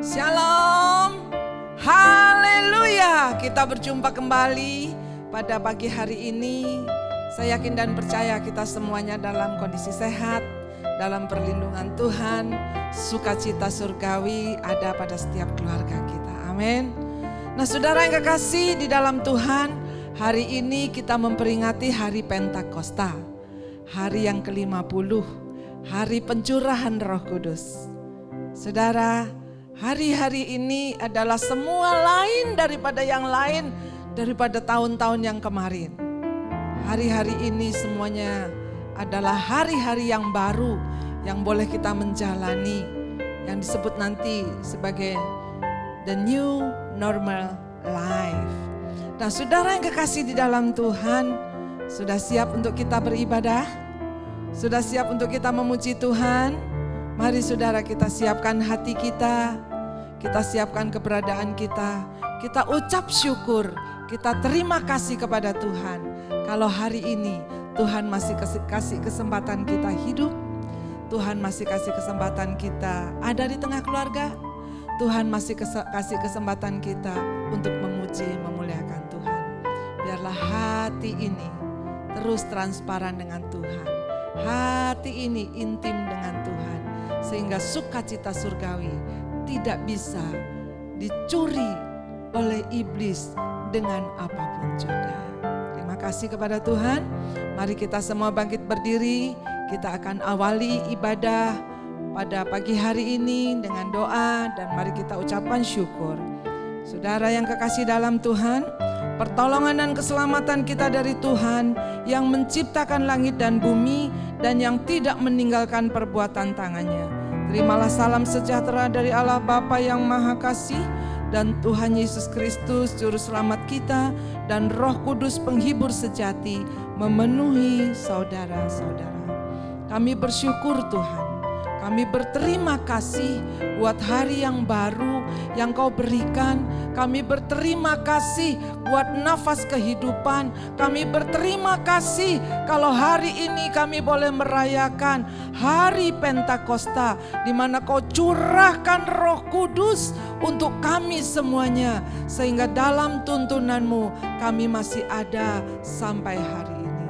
Shalom, haleluya. Kita berjumpa kembali pada pagi hari ini. Saya yakin dan percaya kita semuanya dalam kondisi sehat, dalam perlindungan Tuhan. Sukacita surgawi ada pada setiap keluarga kita, amin. Nah saudara yang kekasih di dalam Tuhan, hari ini kita memperingati hari Pentakosta, hari yang ke-50, hari pencurahan Roh Kudus. Saudara, hari-hari ini adalah semua lain daripada yang lain, daripada tahun-tahun yang kemarin. Hari-hari ini semuanya adalah hari-hari yang baru yang boleh kita menjalani, yang disebut nanti sebagai the new normal life. Nah saudara yang kekasih di dalam Tuhan, sudah siap untuk kita beribadah? Sudah siap untuk kita memuji Tuhan? Mari saudara kita siapkan hati kita siapkan keberadaan kita ucap syukur, kita terima kasih kepada Tuhan. Kalau hari ini Tuhan masih kasih kesempatan kita hidup, Tuhan masih kasih kesempatan kita ada di tengah keluarga, Tuhan masih kasih kesempatan kita untuk memuji, memuliakan Tuhan. Biarlah hati ini terus transparan dengan Tuhan, hati ini intim dengan Tuhan, sehingga sukacita surgawi tidak bisa dicuri oleh iblis dengan apapun juga. Terima kasih kepada Tuhan. Mari kita semua bangkit berdiri. Kita akan awali ibadah pada pagi hari ini dengan doa dan mari kita ucapkan syukur. Saudara yang kekasih dalam Tuhan, pertolongan dan keselamatan kita dari Tuhan yang menciptakan langit dan bumi dan yang tidak meninggalkan perbuatan tangannya. Terimalah salam sejahtera dari Allah Bapa yang Maha Kasih dan Tuhan Yesus Kristus Juru Selamat kita dan Roh Kudus penghibur sejati memenuhi saudara-saudara. Kami bersyukur Tuhan, kami berterima kasih buat hari yang baru yang Kau berikan. Kami berterima kasih buat nafas kehidupan. Kami berterima kasih kalau hari ini kami boleh merayakan hari Pentakosta, di mana Kau curahkan Roh Kudus untuk kami semuanya, sehingga dalam tuntunan-Mu kami masih ada sampai hari ini.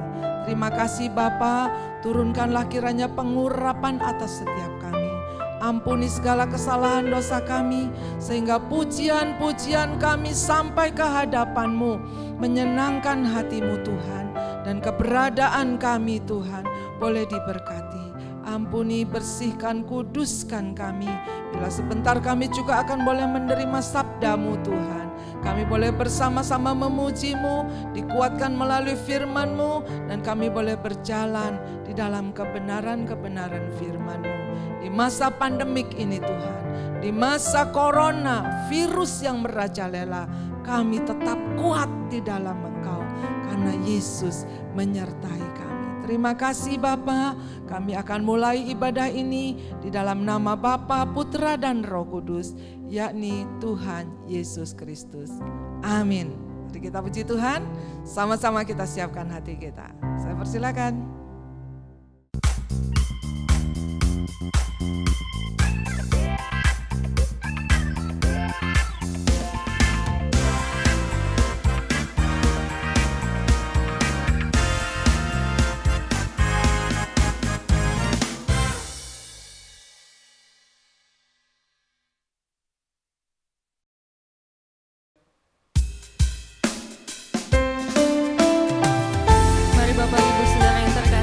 Terima kasih Bapa, turunkanlah kiranya pengurapan atas setiap kami. Ampuni segala kesalahan dosa kami, sehingga pujian-pujian kami sampai ke hadapan-Mu, menyenangkan hati-Mu Tuhan, dan keberadaan kami Tuhan boleh diberkati. Ampuni, bersihkan, kuduskan kami. Bila sebentar kami juga akan boleh menerima sabda-Mu Tuhan. Kami boleh bersama-sama memuji-Mu, dikuatkan melalui firman-Mu, dan kami boleh berjalan di dalam kebenaran-kebenaran firman-Mu. Di masa pandemik ini Tuhan, di masa corona, virus yang merajalela, kami tetap kuat di dalam Engkau, karena Yesus menyertai kami. Terima kasih Bapa, kami akan mulai ibadah ini di dalam nama Bapa, Putra dan Roh Kudus, yakni Tuhan Yesus Kristus. Amin. Jadi kita puji Tuhan, sama-sama kita siapkan hati kita. Saya persilakan. Bapak Ibu Saudara yang terkasih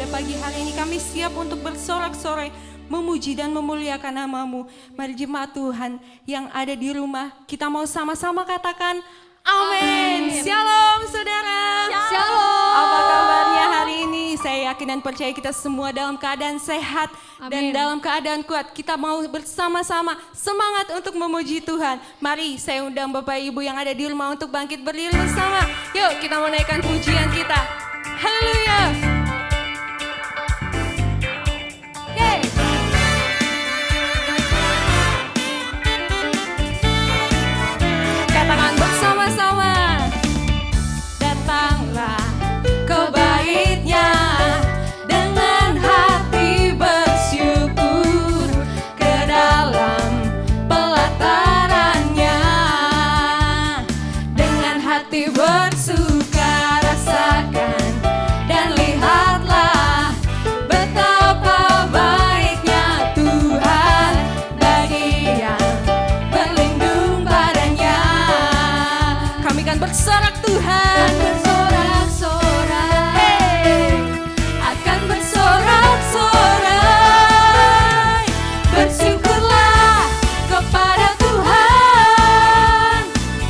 pagi hari ini kami siap untuk bersorak-sorai, memuji dan memuliakan nama-Mu. Mari jemaat Tuhan yang ada di rumah, kita mau sama-sama katakan amin. Shalom saudara. Shalom. Apa kabarnya hari ini? Saya yakin dan percaya kita semua dalam keadaan sehat dan dalam keadaan kuat. Kita mau bersama-sama semangat untuk memuji Tuhan. Mari saya undang Bapak Ibu yang ada di rumah untuk bangkit berdiri bersama. Yuk kita menaikkan pujian kita. Haleluya. Yeay. Katakan bersama-sama. Datanglah ke bait-Nya dengan hati bersyukur, ke dalam pelataran-Nya dengan hati bersuka. Rasakan dan lihatlah betapa baiknya Tuhan bagi yang berlindung padanya. Kami kan bersorak Tuhan, bersorak-sorai, akan bersorak-sorai. Bersyukurlah kepada Tuhan,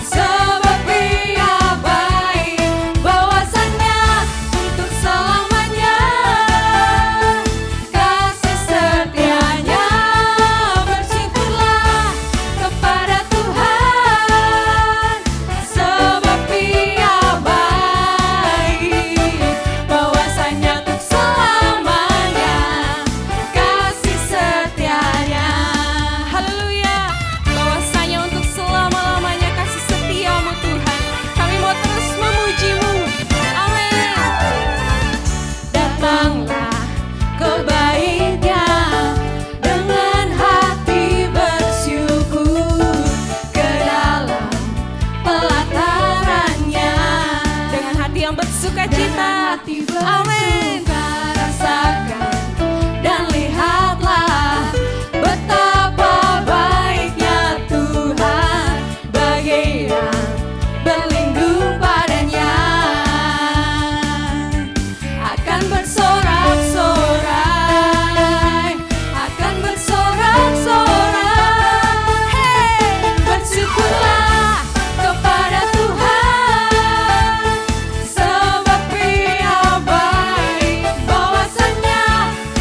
sebab Dia baik, bahwasannya untuk selamanya kasih setianya. Bersyukurlah kepada Tuhan, sebab Dia baik, bahwasannya untuk selamanya kasih setianya. Haleluya, bahwasanya untuk selama-lamanya kasih setia-Mu Tuhan. Kami mau terus memuji-Mu. Amin. Datanglah ke bait-Nya dengan hati bersyukur, ke dalam pelataran-Nya dengan hati yang bersukacita. Amin. Rasakan dan lihatlah betapa baiknya Tuhan bagi yang berlindung padanya. Akan bersorak-sorai, akan bersorak-sorai. Hey, bersyukurlah kepada Tuhan, sebab Dia baik, bahwasannya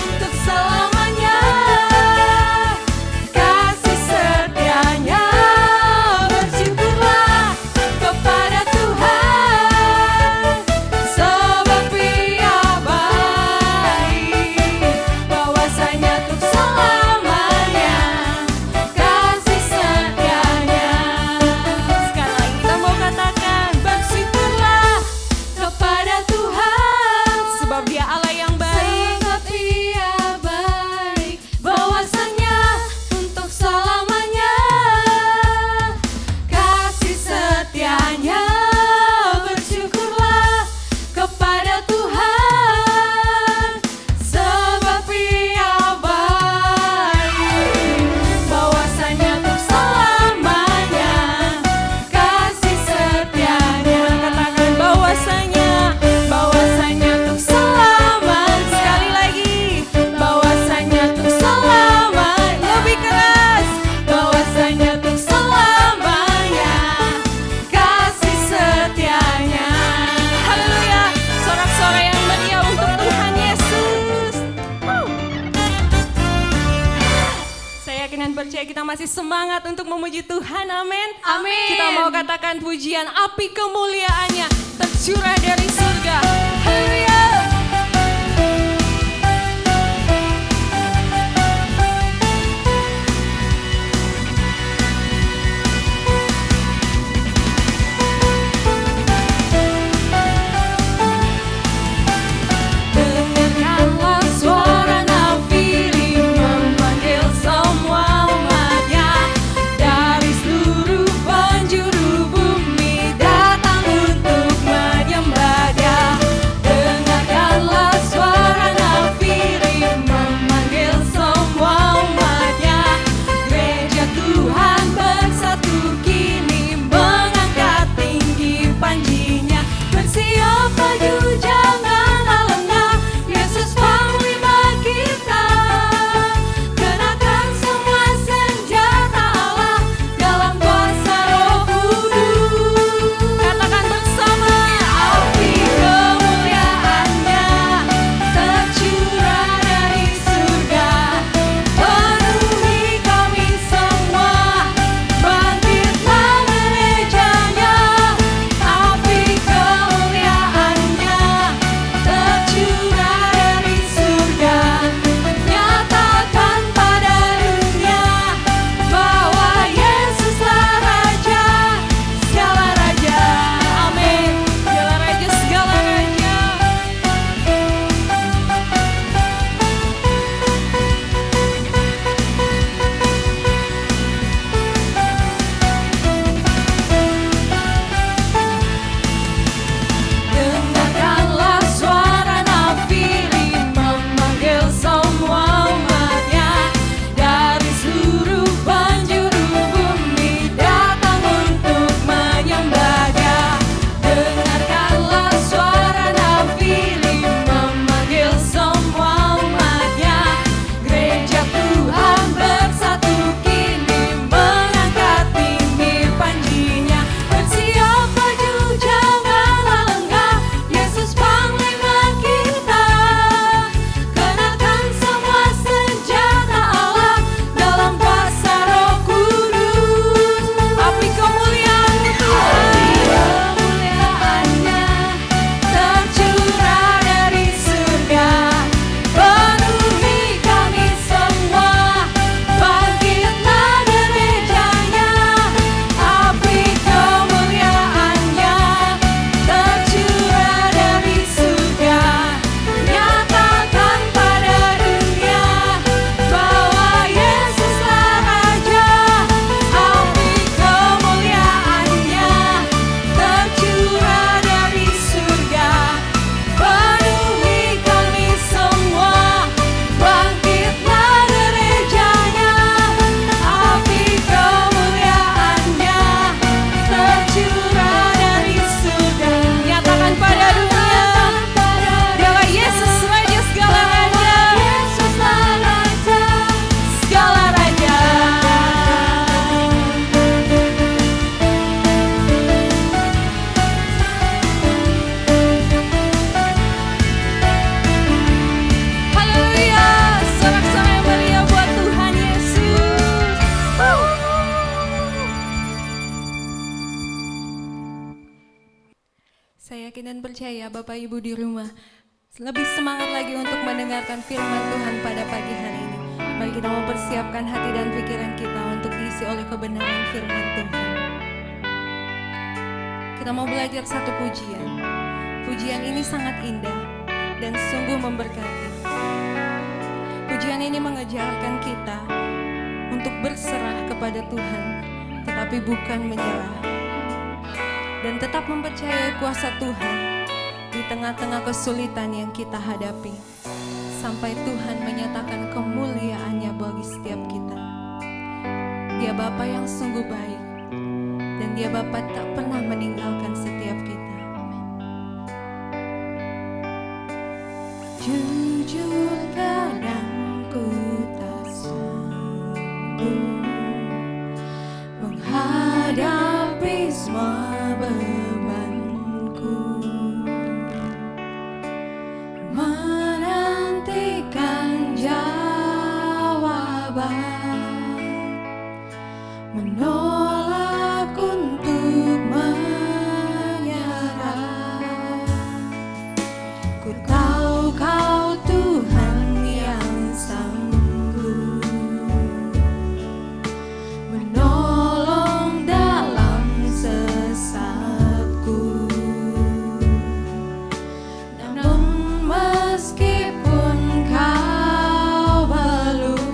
untuk selamanya kasih setianya. Bersyukurlah kepada Tuhan, sebab Dia baik, bahwasanya untuk selamanya kasih setianya. Sekali lagi kita mau katakan bersyukurlah kepada Tuhan, sebab Dia Allah yang baik, sebab Dia baik, bahwasanya untuk selamanya kasih setianya. Bersyukurlah kepada Tuhan, sebab Dia baik, bahwasanya untuk selamanya kasih setianya. Katakan bahwasanya untuk selamanya. Sekali lagi, bahwasanya untuk selamanya. Lebih keras, bahwasanya untuk selamanya kasih setianya. Haleluya, sorak-sorai yang meriah untuk Tuhan Yesus. Saya yakin dan percaya kita masih semangat untuk memuji Tuhan. Amin. Amin. Kita mau katakan pujian api kemuliaannya tercurah dari surga. Haleluya. Dengarkanlah suara Nafilim memanggil semua umatnya dari seluruh penjuru bumi, datang untuk menyembah Dia. yakin dan percaya Bapak Ibu di rumah lebih semangat lagi untuk mendengarkan firman Tuhan pada pagi hari ini. Mari kita mempersiapkan hati dan pikiran kita untuk diisi oleh kebenaran firman Tuhan. Kita mau belajar satu pujian. Pujian ini sangat indah dan sungguh memberkati. Pujian ini mengajarkan kita untuk berserah kepada Tuhan, tetapi bukan menyerah. Dan tetap mempercayai kuasa Tuhan di tengah-tengah kesulitan yang kita hadapi, sampai Tuhan menyatakan kemuliaan-Nya bagi setiap kita. Dia Bapa yang sungguh baik, dan Dia Bapa tak pernah meninggalkan setiap kita. Jujur kadang ku tak sanggup menghadapi semua bebanku, menantikan jawaban, menolak untuk menyerah. Ku tahu Kau Tuhan yang sanggup menolong dalam sesatku. Namun meskipun Kau belum,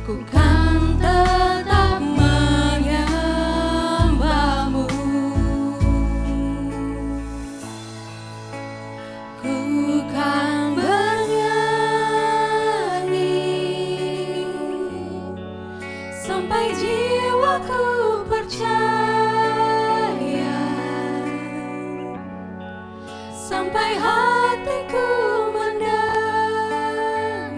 ku kan tetap menyembah-Mu. Ku kan bernyanyi sampai jiwaku percaya, sampai hatiku mendengar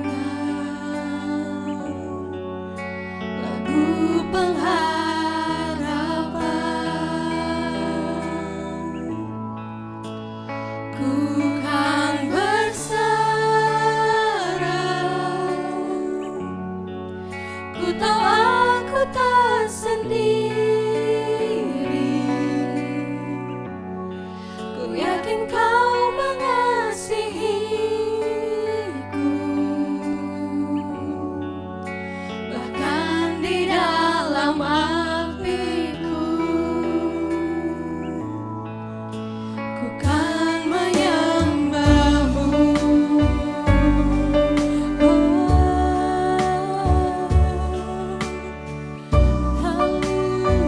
lagu pengharapan. Ku kan berserah, ku tahu aku tak sendiri. Ku yakin Kau mengasihiku, bahkan di dalam apiku. Ku kan menyembah-Mu. Haleluya.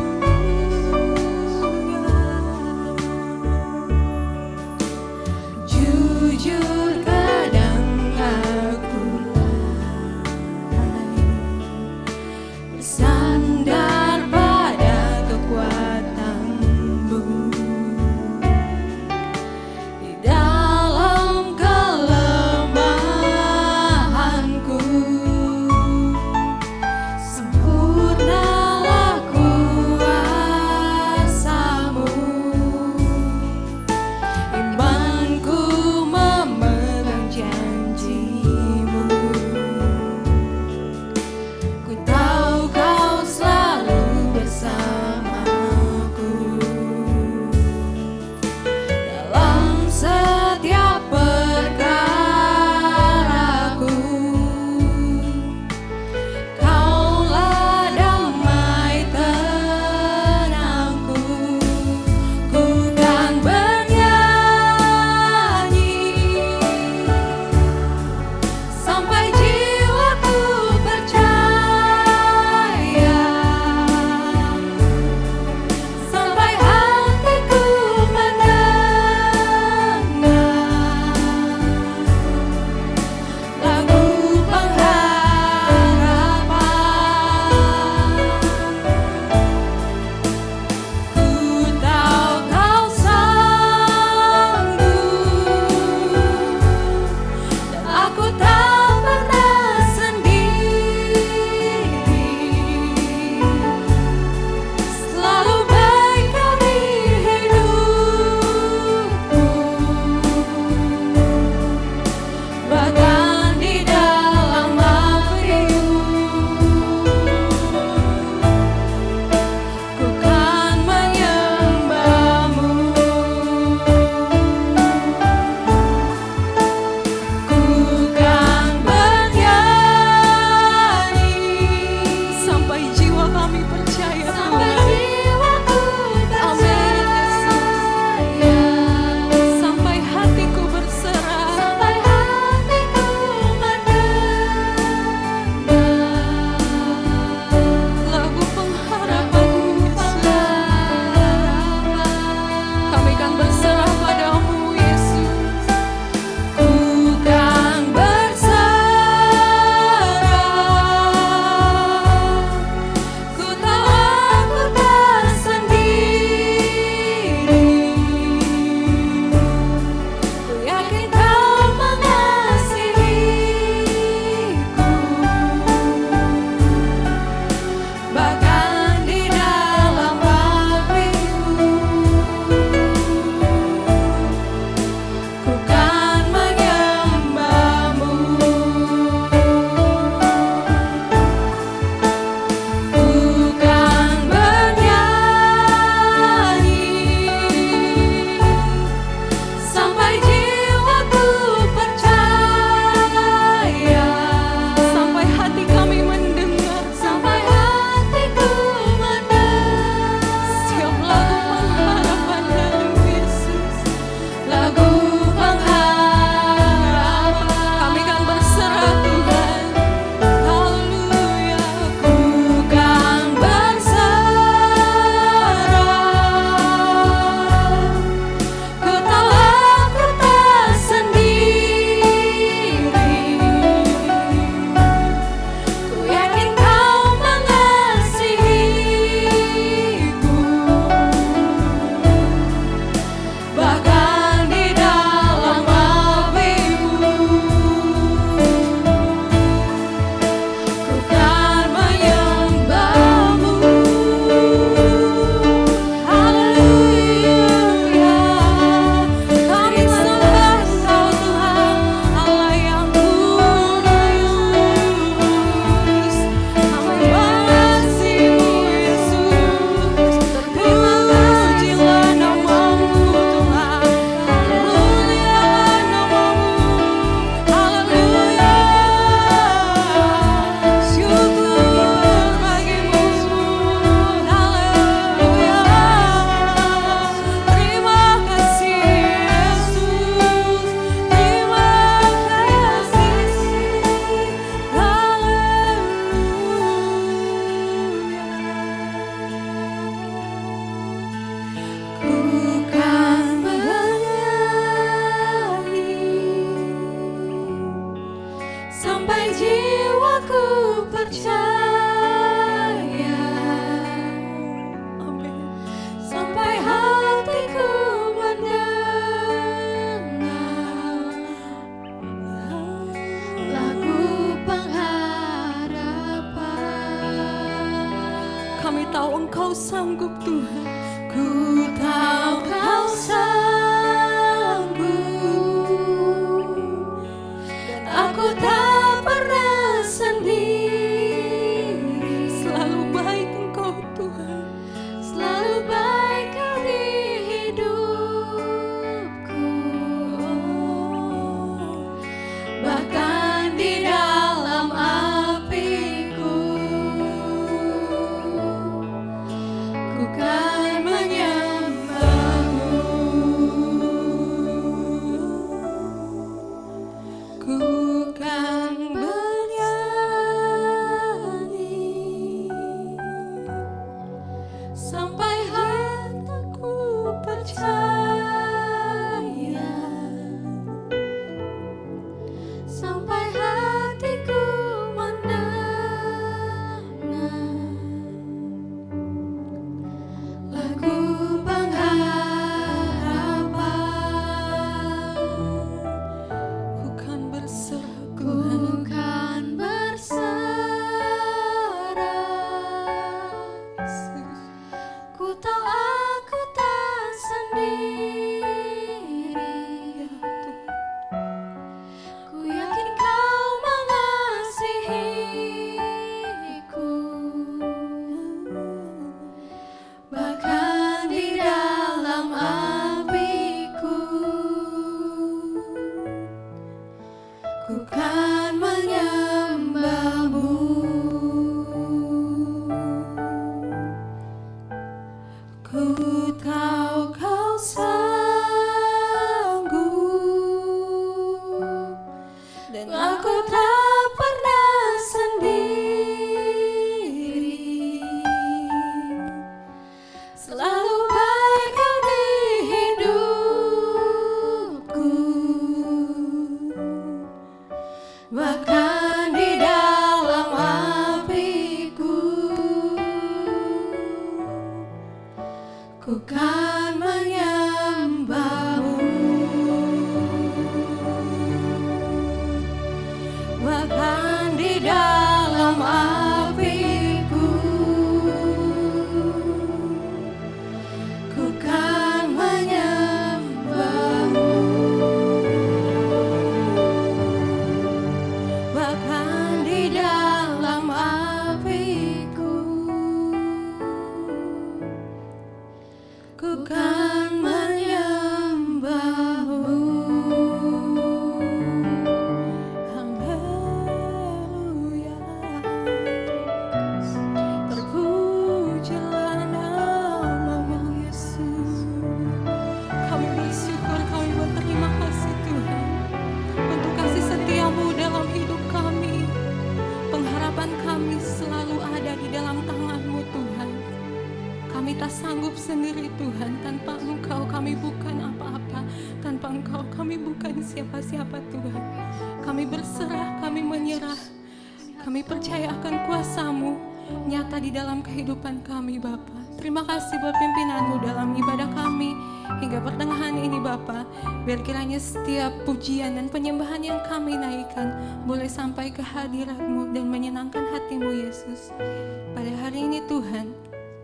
percaya, sampai hatiku mendengar lagu pengharapan. Kami tahu Engkau sanggup Tuhan. Ku tahu Kau sanggup, dan aku tak pernah sendiri. Selalu baik Engkau Tuhan. Selalu baik Kau di hidupku, bahkan di dalam apiku, ku kan menyembahmu. Ku kan bernyanyi sampai hatiku percaya, sampai hatiku mendengar lagu pengharapan. Ku kan berserah Ku kan berserah, ku tahu aku tak sendiri. Ku yakin Kau mengasihiku, bahkan di dalam apiku, ku kan menyembahmu. Ku tahu Kau sanggup, dan aku tak pernah sendiri. Selalu baik Kau di hidupku, bahkan di dalam apiku, ku kan menyembahmu. Bahkan di dalam apiku, ku kan menyembahmu. Bahkan di dalam apiku, ku kan menyembahmu. Haleluya. Terpujilah nama-Mu Yesus. Kami bersyukur, kami berterima kasih Tuhan untuk kasih setia-Mu dalam hidup kami. Pengharapan kami selalu ada di dalam tangan-Mu Tuhan. Kami tak sanggup sendiri Tuhan. Tanpa Engkau kami bukan apa-apa. Tanpa Engkau kami bukan siapa-siapa Tuhan. Kami berserah, kami menyerah. Kami percaya akan kuasa-Mu nyata di dalam kehidupan kami Bapa. Terima kasih buat pimpinan-Mu dalam ibadah kami hingga pertengahan ini Bapa. Biar kiranya setiap pujian dan penyembahan yang kami naikkan boleh sampai ke hadirat-Mu dan menyenangkan hati-Mu Yesus. Pada hari ini Tuhan,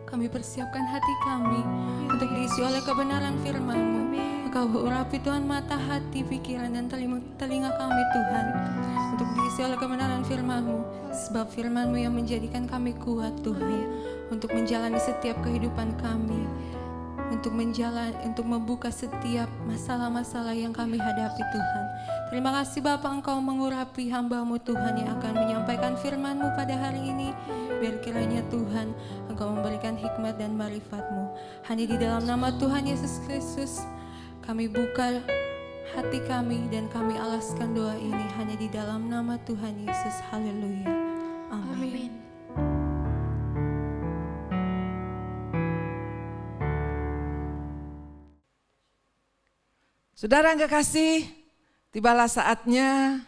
kami persiapkan hati kami untuk diisi oleh kebenaran firman-Mu. Engkau urapi Tuhan mata, hati, pikiran, dan telinga kami Tuhan, untuk diisi oleh kebenaran firman-Mu. Sebab firman-Mu yang menjadikan kami kuat Tuhan, untuk menjalani setiap kehidupan kami, untuk membuka setiap masalah-masalah yang kami hadapi Tuhan. Terima kasih Bapa, Engkau mengurapi hamba-Mu Tuhan yang akan menyampaikan firman-Mu pada hari ini. Biar kiranya Tuhan Engkau memberikan hikmat dan marifat-Mu. Hanya di dalam nama Tuhan Yesus Kristus kami buka hati kami dan kami alaskan doa ini hanya di dalam nama Tuhan Yesus. Haleluya. Amin. Saudara yang kekasih, tibalah saatnya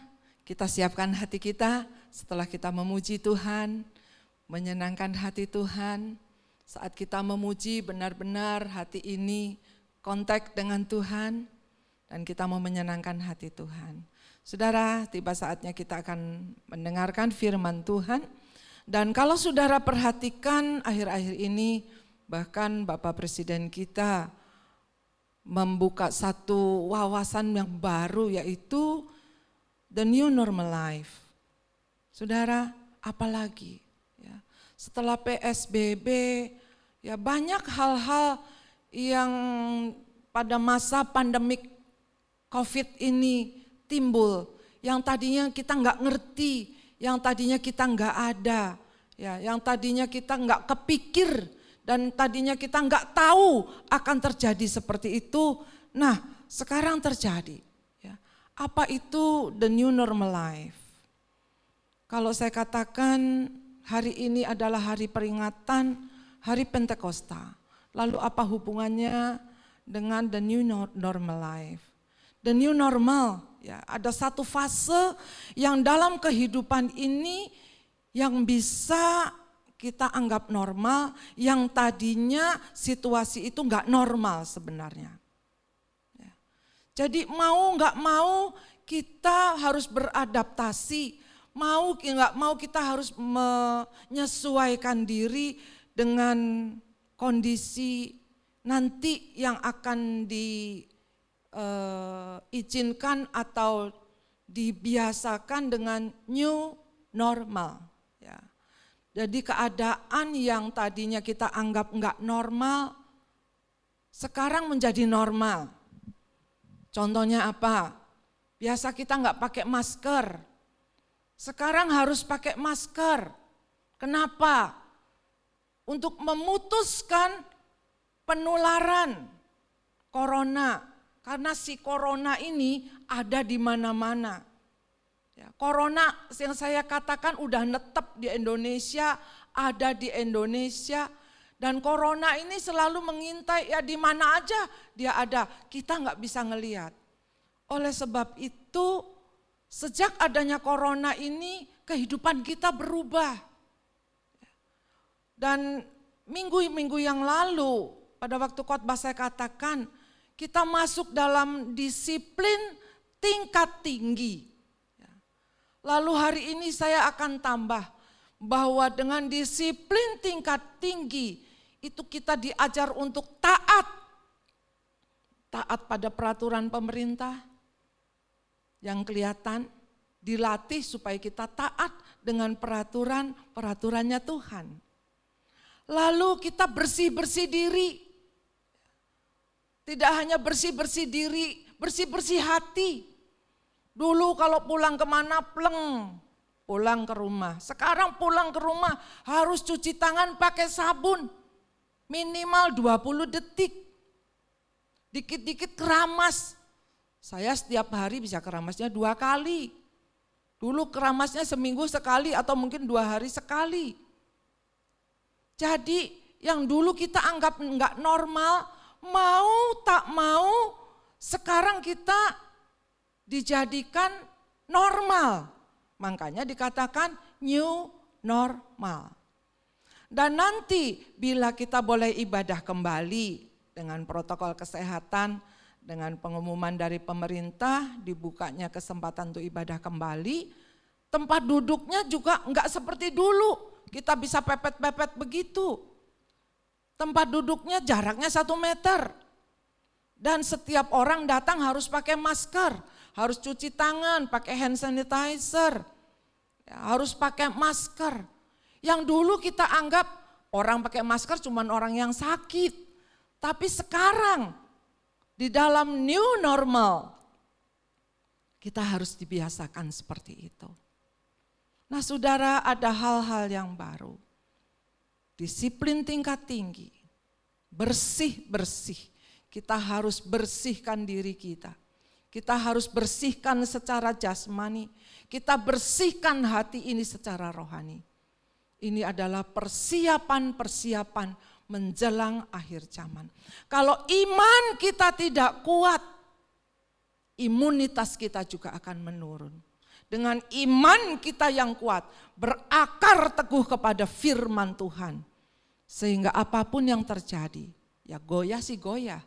kita siapkan hati kita setelah kita memuji Tuhan, menyenangkan hati Tuhan, saat kita memuji benar-benar hati ini kontak dengan Tuhan, dan kita mau menyenangkan hati Tuhan. Saudara, tiba saatnya kita akan mendengarkan firman Tuhan. Dan kalau saudara perhatikan akhir-akhir ini, bahkan Bapak Presiden kita membuka satu wawasan yang baru, yaitu the new normal life. Saudara, apalagi ya, setelah PSBB, ya banyak hal-hal yang pada masa pandemik COVID ini timbul, yang tadinya kita nggak ngerti, yang tadinya kita nggak ada, ya, yang tadinya kita nggak kepikir, dan tadinya kita nggak tahu akan terjadi seperti itu. Nah, sekarang terjadi. Ya. Apa itu the new normal life? Kalau saya katakan hari ini adalah hari peringatan hari Pentakosta. Lalu apa hubungannya dengan the new normal life? The new normal, ya, ada satu fase yang dalam kehidupan ini yang bisa kita anggap normal, yang tadinya situasi itu enggak normal sebenarnya. Ya. Jadi mau enggak mau kita harus beradaptasi, mau enggak mau kita harus menyesuaikan diri dengan kondisi nanti yang akan diizinkan atau dibiasakan dengan new normal. Ya. Jadi keadaan yang tadinya kita anggap enggak normal, sekarang menjadi normal. Contohnya apa? Biasa kita enggak pakai masker, sekarang harus pakai masker. Kenapa? Untuk memutuskan penularan corona, karena si corona ini ada di mana-mana. Ya, corona yang saya katakan udah netep di Indonesia, ada di Indonesia, dan corona ini selalu mengintai, ya di mana aja dia ada, kita nggak bisa ngelihat. Oleh sebab itu, sejak adanya corona ini kehidupan kita berubah. Dan minggu-minggu yang lalu, pada waktu khotbah saya katakan, kita masuk dalam disiplin tingkat tinggi. Lalu hari ini saya akan tambah bahwa dengan disiplin tingkat tinggi, itu kita diajar untuk taat. Taat pada peraturan pemerintah yang kelihatan, dilatih supaya kita taat dengan peraturannya Tuhan. Lalu kita bersih-bersih diri. Tidak hanya bersih-bersih diri, bersih-bersih hati. Dulu kalau pulang kemana, pleng, pulang ke rumah. Sekarang pulang ke rumah harus cuci tangan pakai sabun. Minimal 20 detik. Dikit-dikit keramas. Saya setiap hari bisa keramasnya 2 kali. Dulu keramasnya seminggu sekali atau mungkin 2 hari sekali. Jadi yang dulu kita anggap enggak normal, mau tak mau sekarang kita dijadikan normal. Makanya dikatakan new normal. Dan nanti bila kita boleh ibadah kembali dengan protokol kesehatan, dengan pengumuman dari pemerintah, dibukanya kesempatan untuk ibadah kembali, tempat duduknya juga enggak seperti dulu. Kita bisa pepet-pepet begitu. Tempat duduknya jaraknya 1 meter. Dan setiap orang datang harus pakai masker, harus cuci tangan, pakai hand sanitizer, ya, harus pakai masker. Yang dulu kita anggap orang pakai masker cuma orang yang sakit. Tapi sekarang di dalam new normal kita harus dibiasakan seperti itu. Nah saudara, ada hal-hal yang baru. Disiplin tingkat tinggi, bersih-bersih. Kita harus bersihkan diri kita. Kita harus bersihkan secara jasmani. Kita bersihkan hati ini secara rohani. Ini adalah persiapan-persiapan menjelang akhir zaman. Kalau iman kita tidak kuat, imunitas kita juga akan menurun. dengan iman kita yang kuat, berakar teguh kepada firman Tuhan. Sehingga apapun yang terjadi, ya goyah sih goyah,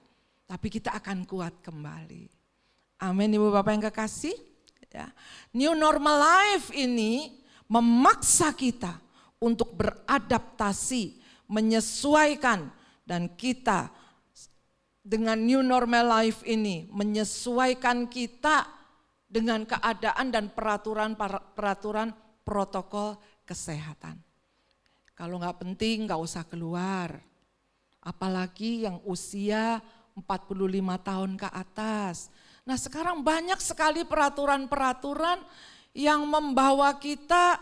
tapi kita akan kuat kembali. Amin, Ibu Bapak yang kekasih. Ya. New normal life ini memaksa kita untuk beradaptasi, menyesuaikan, dan kita dengan new normal life ini menyesuaikan kita dengan keadaan dan peraturan protokol kesehatan. Kalau nggak penting nggak usah keluar. Apalagi yang usia 45 tahun ke atas. Nah sekarang banyak sekali peraturan-peraturan yang membawa kita,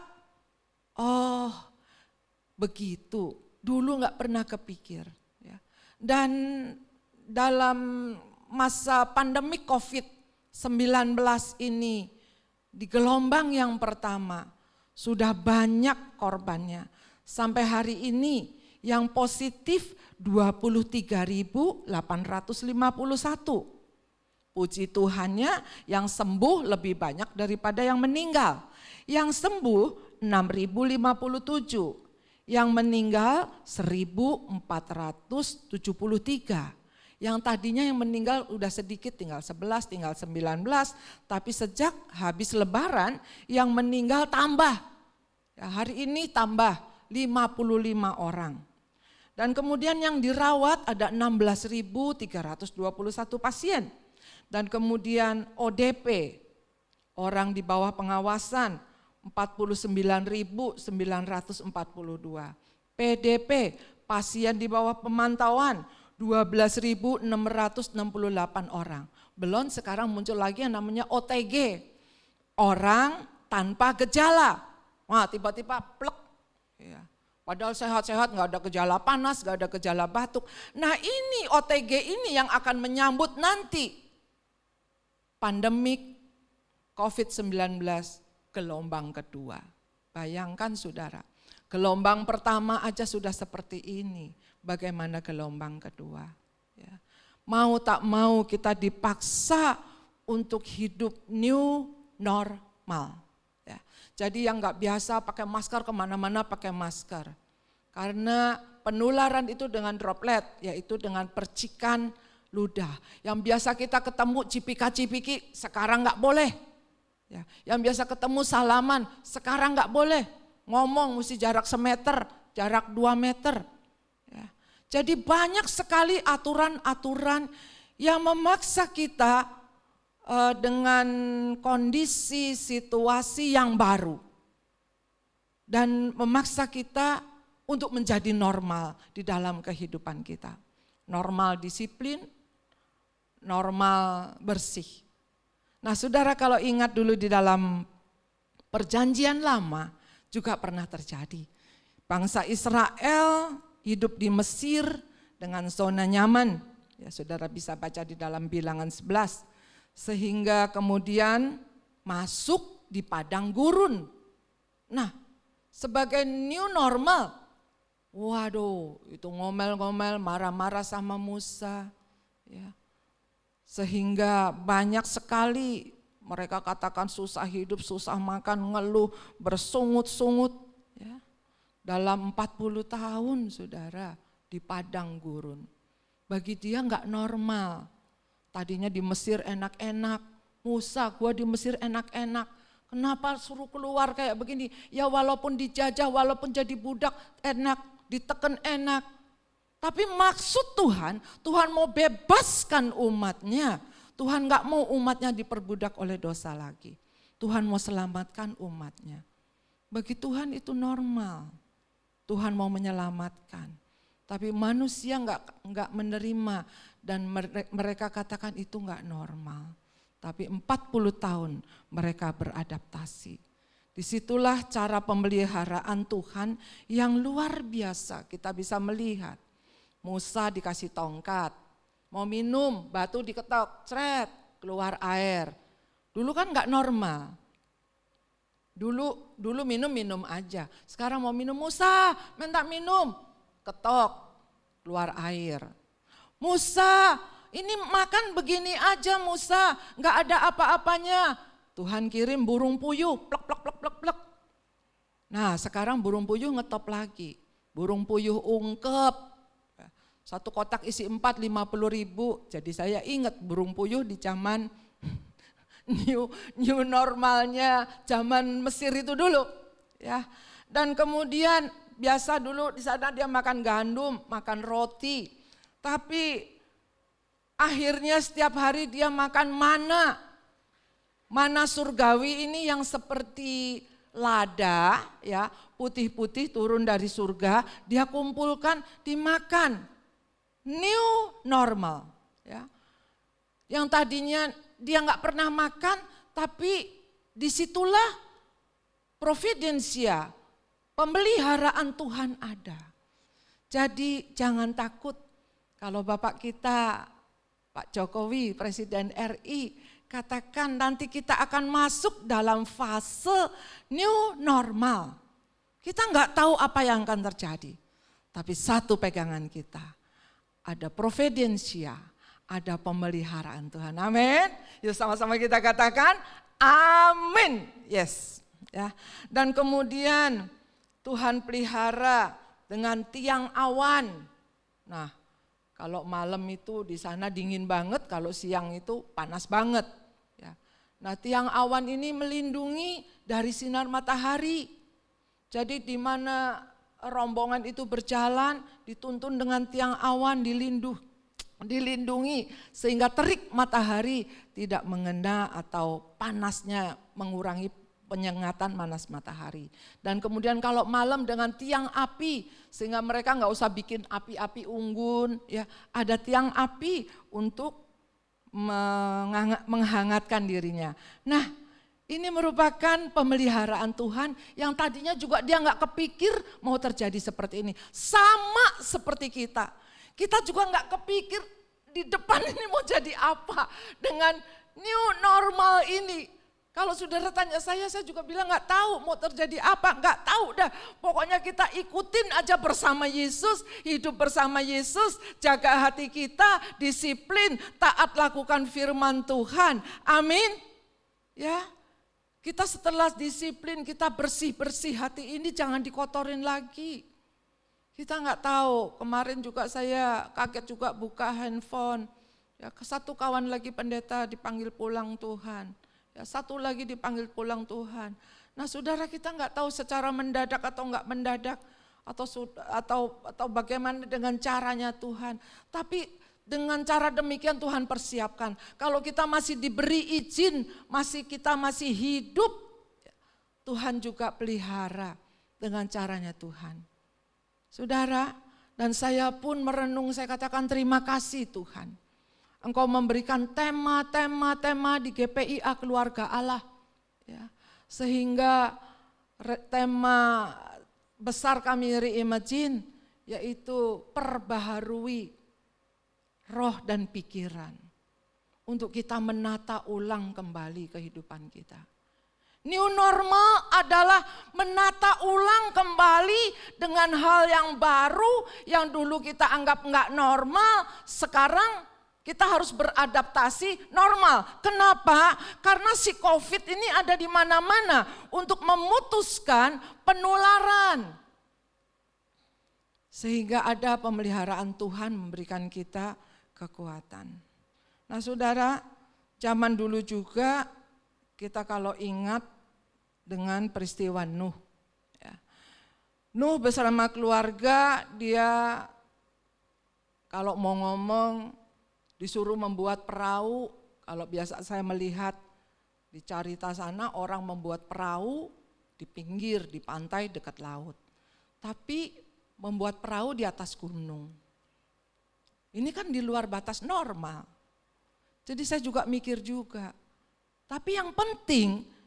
oh begitu, dulu nggak pernah kepikir. Ya. Dan dalam masa pandemi COVID-19 ini, di gelombang yang pertama, sudah banyak korbannya. Sampai hari ini yang positif 23.851. Puji Tuhannya yang sembuh lebih banyak daripada yang meninggal. Yang sembuh 6.057. Yang meninggal 1.473. Yang tadinya yang meninggal udah sedikit, tinggal 11, tinggal 19. Tapi sejak habis lebaran yang meninggal tambah. Ya, hari ini tambah 55 orang. Dan kemudian yang dirawat ada 16.321 pasien. Dan kemudian ODP, orang di bawah pengawasan 49.942. PDP, pasien di bawah pemantauan 12.668 orang. Belum sekarang muncul lagi yang namanya OTG, orang tanpa gejala. Wah tiba-tiba plek. Ya. Padahal sehat-sehat, gak ada gejala panas, gak ada gejala batuk. Nah ini OTG ini yang akan menyambut nanti pandemik COVID-19 gelombang kedua. Bayangkan saudara, gelombang pertama aja sudah seperti ini. Bagaimana gelombang kedua? Ya. Mau tak mau kita dipaksa untuk hidup new normal. Ya. Jadi yang gak biasa pakai masker kemana-mana pakai masker. Karena penularan itu dengan droplet, yaitu dengan percikan ludah. Yang biasa kita ketemu cipika-cipiki sekarang gak boleh. Ya. Yang biasa ketemu salaman sekarang gak boleh. Ngomong mesti jarak semeter, jarak 2 meter. Ya. Jadi banyak sekali aturan-aturan yang memaksa kita dengan kondisi situasi yang baru. Dan memaksa kita untuk menjadi normal di dalam kehidupan kita. Normal disiplin, normal bersih. Nah saudara kalau ingat dulu di dalam perjanjian lama juga pernah terjadi. Bangsa Israel hidup di Mesir dengan zona nyaman. Ya saudara bisa baca di dalam Bilangan 11. Sehingga kemudian masuk di padang gurun. Nah sebagai new normal, waduh itu ngomel-ngomel, marah-marah sama Musa. Ya. Sehingga banyak sekali mereka katakan susah hidup, susah makan, ngeluh, bersungut-sungut. Ya. Dalam 40 tahun saudara di padang gurun. Bagi dia enggak normal. Tadinya di Mesir enak-enak, Musa gua di Mesir enak-enak. Kenapa suruh keluar kayak begini? Ya walaupun dijajah, walaupun jadi budak enak, diteken enak. Tapi maksud Tuhan, Tuhan mau bebaskan umatnya. Tuhan gak mau umatnya diperbudak oleh dosa lagi. Tuhan mau selamatkan umatnya. Bagi Tuhan itu normal. Tuhan mau menyelamatkan. Tapi manusia gak menerima dan mereka katakan itu gak normal. Tapi 40 tahun mereka beradaptasi. Disitulah cara pemeliharaan Tuhan yang luar biasa kita bisa melihat. Musa dikasih tongkat, mau minum batu diketok, cret, keluar air. Dulu kan gak normal. Dulu minum aja. Sekarang mau minum, Musa minta minum, ketok, keluar air. Musa ini makan begini aja Musa, gak ada apa-apanya. Tuhan kirim burung puyuh, plek plek plek plek plek. Nah sekarang burung puyuh ngetop lagi, burung puyuh ungkep. Satu kotak isi 4, 50.000. Jadi saya ingat burung puyuh di zaman new normalnya zaman Mesir itu dulu. Ya. Dan kemudian biasa dulu di sana dia makan gandum, makan roti. Tapi akhirnya setiap hari dia makan mana. Mana surgawi ini yang seperti lada, ya, putih-putih turun dari surga, dia kumpulkan, dimakan. New normal, ya. Yang tadinya dia nggak pernah makan, tapi disitulah providensia, pemeliharaan Tuhan ada. Jadi jangan takut kalau Bapak kita, Pak Jokowi, Presiden RI, katakan nanti kita akan masuk dalam fase new normal. Kita nggak tahu apa yang akan terjadi. Tapi satu pegangan kita, ada providensia, ada pemeliharaan Tuhan. Amin. Yuk sama-sama kita katakan amin. Yes. Ya. Dan kemudian Tuhan pelihara dengan tiang awan. Nah, kalau malam itu di sana dingin banget, kalau siang itu panas banget. Ya. Nah tiang awan ini melindungi dari sinar matahari. Jadi di mana rombongan itu berjalan, dituntun dengan tiang awan, dilindungi sehingga terik matahari tidak mengena atau panasnya mengurangi penyengatan panas matahari. Dan kemudian kalau malam dengan tiang api sehingga mereka nggak usah bikin api-api unggun, ya ada tiang api untuk menghangatkan dirinya. Nah ini merupakan pemeliharaan Tuhan yang tadinya juga dia nggak kepikir mau terjadi seperti ini. Sama seperti kita. Kita juga nggak kepikir di depan ini mau jadi apa dengan new normal ini. Kalau saudara tanya saya juga bilang nggak tahu mau terjadi apa, nggak tahu dah. Pokoknya kita ikutin aja bersama Yesus, hidup bersama Yesus, jaga hati kita, disiplin, taat lakukan firman Tuhan. Amin. Ya, kita setelah disiplin, kita bersih-bersih hati ini jangan dikotorin lagi. Kita nggak tahu, kemarin juga saya kaget juga buka handphone. Ya, satu kawan lagi pendeta dipanggil pulang Tuhan. Ya, satu lagi dipanggil pulang Tuhan. Nah saudara kita nggak tahu secara mendadak atau nggak mendadak. Atau bagaimana dengan caranya Tuhan. Tapi dengan cara demikian Tuhan persiapkan. Kalau kita masih diberi izin, kita masih hidup. Tuhan juga pelihara dengan caranya Tuhan. Saudara, dan saya pun merenung, saya katakan terima kasih Tuhan. Engkau memberikan tema di GPIA Keluarga Allah. Ya, sehingga tema besar kami reimagine yaitu perbaharui roh dan pikiran. Untuk kita menata ulang kembali kehidupan kita. New normal adalah menata ulang kembali dengan hal yang baru yang dulu kita anggap enggak normal, sekarang kita harus beradaptasi normal. Kenapa? Karena si COVID ini ada di mana-mana untuk memutuskan penularan. Sehingga ada pemeliharaan Tuhan memberikan kita kekuatan. Nah saudara, zaman dulu juga kita kalau ingat dengan peristiwa Nuh. Ya. Nuh bersama keluarga dia kalau mau ngomong disuruh membuat perahu. Kalau biasa saya melihat di Carita sana orang membuat perahu di pinggir, di pantai dekat laut. Tapi membuat perahu di atas gunung. Ini kan di luar batas normal. Jadi saya juga mikir juga. Tapi yang penting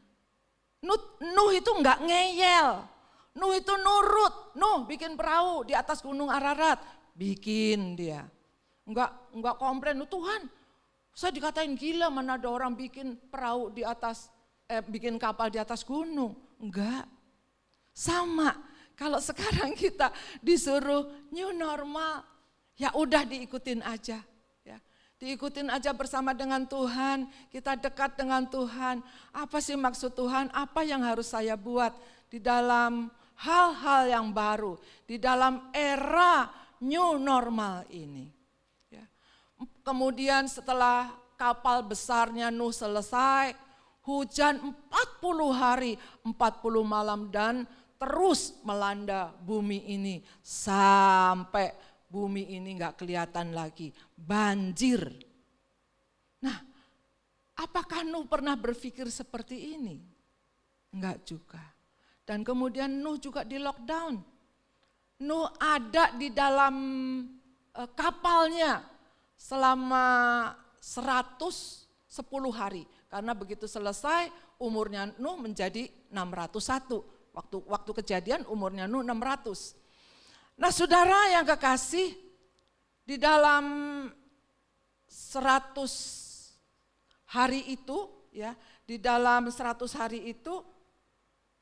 Nuh itu enggak ngeyel. Nuh itu nurut. Nuh bikin perahu di atas gunung Ararat. Bikin dia. Enggak komplain, Tuhan saya dikatain gila mana ada orang bikin perahu di atas, bikin kapal di atas gunung. Enggak, sama kalau sekarang kita disuruh new normal, ya udah diikutin aja. Ya. Diikutin aja bersama dengan Tuhan, kita dekat dengan Tuhan. Apa sih maksud Tuhan? Apa yang harus saya buat di dalam hal-hal yang baru, di dalam era new normal ini. Ya. Kemudian setelah kapal besarnya Nuh selesai, hujan 40 hari, 40 malam dan terus melanda bumi ini sampai bumi ini gak kelihatan lagi, banjir. Nah, apakah Nuh pernah berpikir seperti ini? Enggak juga. Dan kemudian Nuh juga di lockdown. Nuh ada di dalam kapalnya selama 110 hari. Karena begitu selesai umurnya Nuh menjadi 601. Waktu kejadian umurnya Nuh 600. Nah saudara yang kekasih, di dalam 100 hari itu, ya, di dalam 100 hari itu,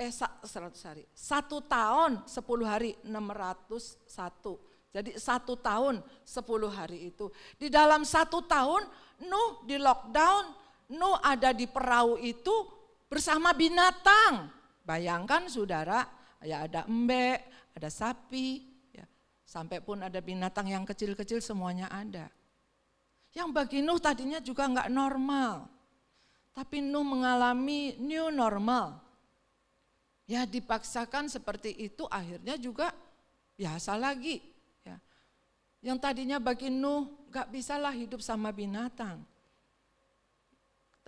100 hari, 1 tahun 10 hari 601. Jadi 1 tahun 10 hari itu. Di dalam 1 tahun Nuh di lockdown, Nuh ada di perahu itu bersama binatang. Bayangkan saudara, ya ada embek, ada sapi, sampai pun ada binatang yang kecil-kecil semuanya ada. Yang bagi Nuh tadinya juga enggak normal. Tapi Nuh mengalami new normal. Ya dipaksakan seperti itu akhirnya juga biasa lagi. Ya. Yang tadinya bagi Nuh enggak bisalah hidup sama binatang.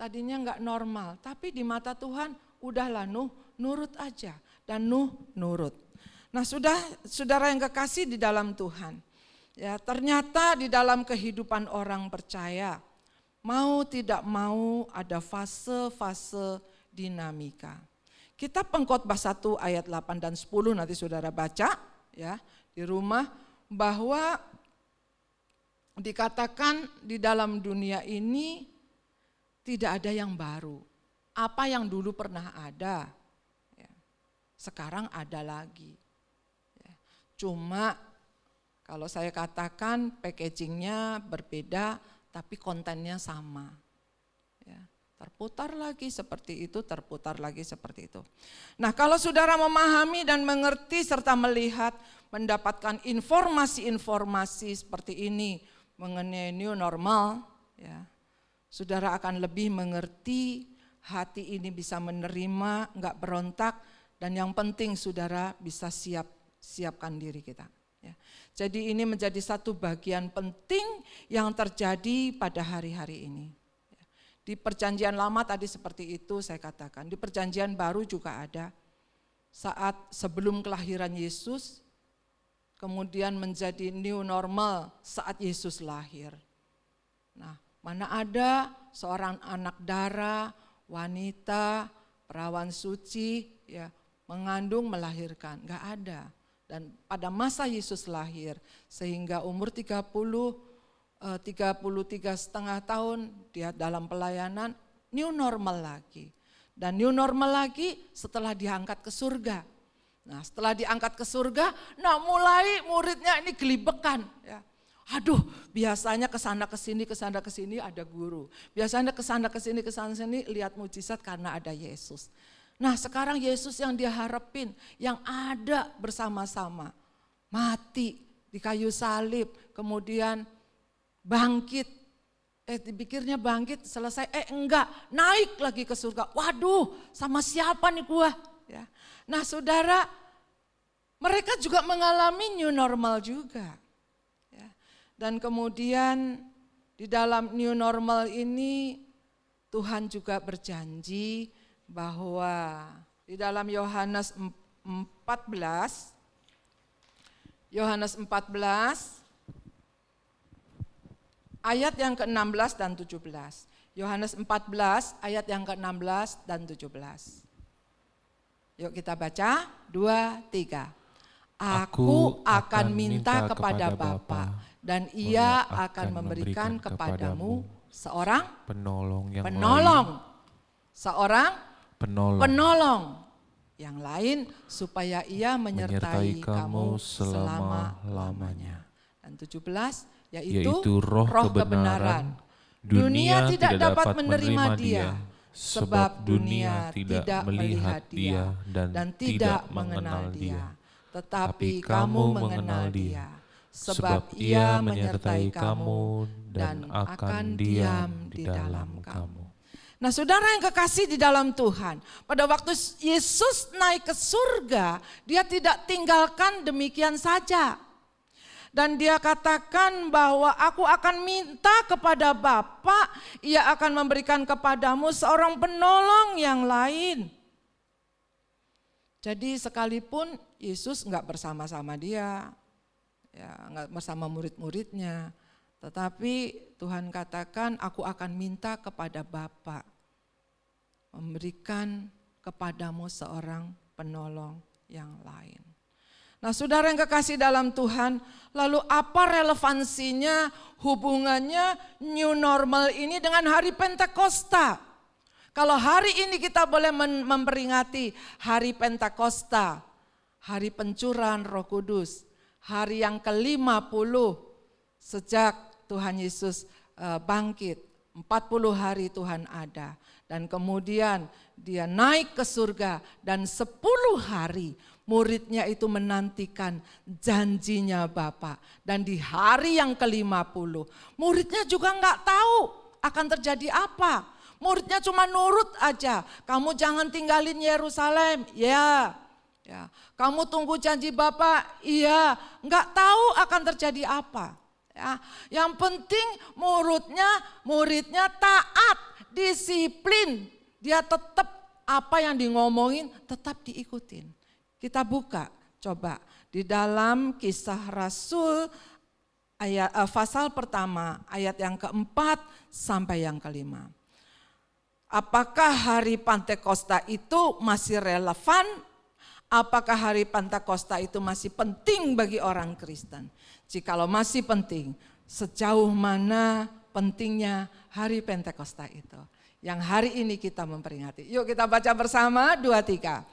Tadinya enggak normal. Tapi di mata Tuhan udahlah Nuh nurut aja. Dan Nuh nurut. Nah saudara yang kekasih di dalam Tuhan, ya ternyata di dalam kehidupan orang percaya, mau tidak mau ada fase-fase dinamika. Kita Pengkhotbah 1 ayat 8 dan 10 nanti saudara baca ya di rumah, bahwa dikatakan di dalam dunia ini tidak ada yang baru. Apa yang dulu pernah ada, ya, sekarang ada lagi. Cuma kalau saya katakan packagingnya berbeda tapi kontennya sama. Ya, terputar lagi seperti itu, terputar lagi seperti itu. Nah kalau saudara memahami dan mengerti serta melihat, mendapatkan informasi-informasi seperti ini mengenai new normal, ya, saudara akan lebih mengerti, hati ini bisa menerima, enggak berontak, dan yang penting saudara bisa siapkan diri kita. Ya. Jadi ini menjadi satu bagian penting yang terjadi pada hari-hari ini. Ya. Di perjanjian lama tadi seperti itu saya katakan, di perjanjian baru juga ada. Saat sebelum kelahiran Yesus, kemudian menjadi new normal saat Yesus lahir. Nah, mana ada seorang anak darah, wanita, perawan suci, ya, mengandung melahirkan, enggak ada. Dan pada masa Yesus lahir, sehingga umur 33,5 tahun dia dalam pelayanan, new normal lagi. Dan new normal lagi setelah diangkat ke surga. Nah setelah diangkat ke surga, nah mulai muridnya ini gelibekan. Ya. Aduh biasanya kesana kesini ada guru. Biasanya kesana kesini lihat mujizat karena ada Yesus. Nah sekarang Yesus yang dia harapin, yang ada bersama-sama, mati di kayu salib, kemudian bangkit, dipikirnya bangkit selesai, enggak, naik lagi ke surga. Waduh sama siapa nih gua? Ya. Nah saudara, mereka juga mengalami new normal juga. Ya. Dan kemudian di dalam new normal ini Tuhan juga berjanji, bahwa di dalam Yohanes 14 ayat yang ke-16 dan 17. Yohanes 14 ayat yang ke-16 dan 17. Yuk kita baca, 2, 3. Aku akan minta kepada Bapa dan Ia akan memberikan kepadamu seorang penolong, seorang penolong yang lain supaya ia menyertai kamu selama-lamanya. Dan 17, yaitu roh kebenaran. Dunia tidak dapat menerima dia, sebab dunia tidak melihat dia dan tidak mengenal dia. Tetapi kamu mengenal dia, sebab ia menyertai kamu dan akan diam di dalam kamu. Nah, saudara yang kekasih di dalam Tuhan, pada waktu Yesus naik ke surga, dia tidak tinggalkan demikian saja. Dan dia katakan bahwa aku akan minta kepada Bapa, ia akan memberikan kepadamu seorang penolong yang lain. Jadi sekalipun Yesus enggak bersama-sama dia, ya enggak bersama murid-muridnya, tetapi Tuhan katakan aku akan minta kepada Bapa, memberikan kepadamu seorang penolong yang lain. Nah, saudara yang kekasih dalam Tuhan, lalu apa relevansinya, hubungannya new normal ini dengan hari Pentakosta? Kalau hari ini kita boleh memperingati hari Pentakosta, hari pencurahan Roh Kudus, hari yang ke-50 sejak Tuhan Yesus bangkit, 40 hari Tuhan ada. Dan kemudian dia naik ke surga dan 10 hari muridnya itu menantikan janjinya Bapa. Dan di hari yang ke-50 muridnya juga enggak tahu akan terjadi apa. Muridnya cuma nurut aja, kamu jangan tinggalin Yerusalem, ya. Kamu tunggu janji Bapa, iya. Enggak tahu akan terjadi apa. Ya. Yang penting muridnya taat, disiplin, dia tetap apa yang ngomongin tetap diikutin. Kita buka coba di dalam Kisah Rasul ayat pasal pertama ayat yang keempat sampai yang kelima. Apakah hari Pentakosta itu masih relevan? Apakah hari Pentakosta itu masih penting bagi orang Kristen? Jikalau masih penting, sejauh mana pentingnya hari Pentakosta itu? Yang hari ini kita memperingati. Yuk kita baca bersama 2-3.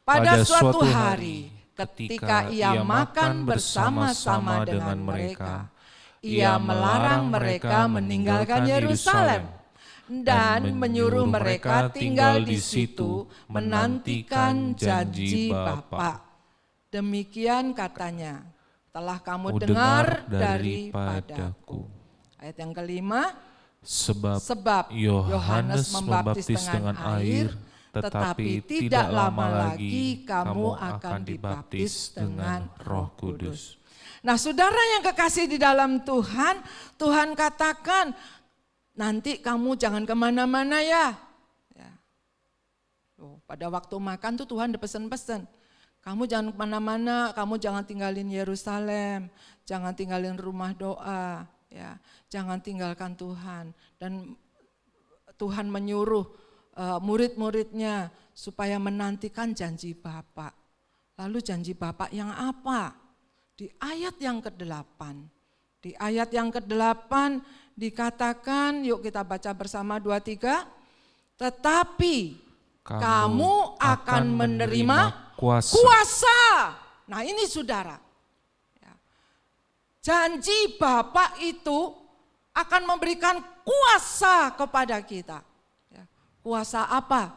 Pada suatu hari ketika ia makan bersama-sama dengan mereka, ia melarang mereka meninggalkan Yerusalem dan menyuruh mereka tinggal di situ menantikan janji Bapa. Demikian katanya, telah kamu dengar daripadaku. Ayat yang kelima, sebab Yohanes membaptis dengan air, tetapi tidak lama lagi kamu akan dibaptis dengan Roh Kudus. Nah, saudara yang kekasih di dalam Tuhan, Tuhan katakan, nanti kamu jangan kemana-mana ya. Pada waktu makan tuh Tuhan udah pesen-pesen. Kamu jangan kemana-mana, kamu jangan tinggalin Yerusalem, jangan tinggalin rumah doa, ya, jangan tinggalkan Tuhan. Dan Tuhan menyuruh murid-muridnya supaya menantikan janji Bapa. Lalu janji Bapa yang apa? Di ayat yang ke-8. Di ayat yang ke-8 dikatakan, yuk kita baca bersama 2-3. Tetapi kamu akan menerima kuasa. Nah ini saudara. Janji Bapa itu akan memberikan kuasa kepada kita. Kuasa apa?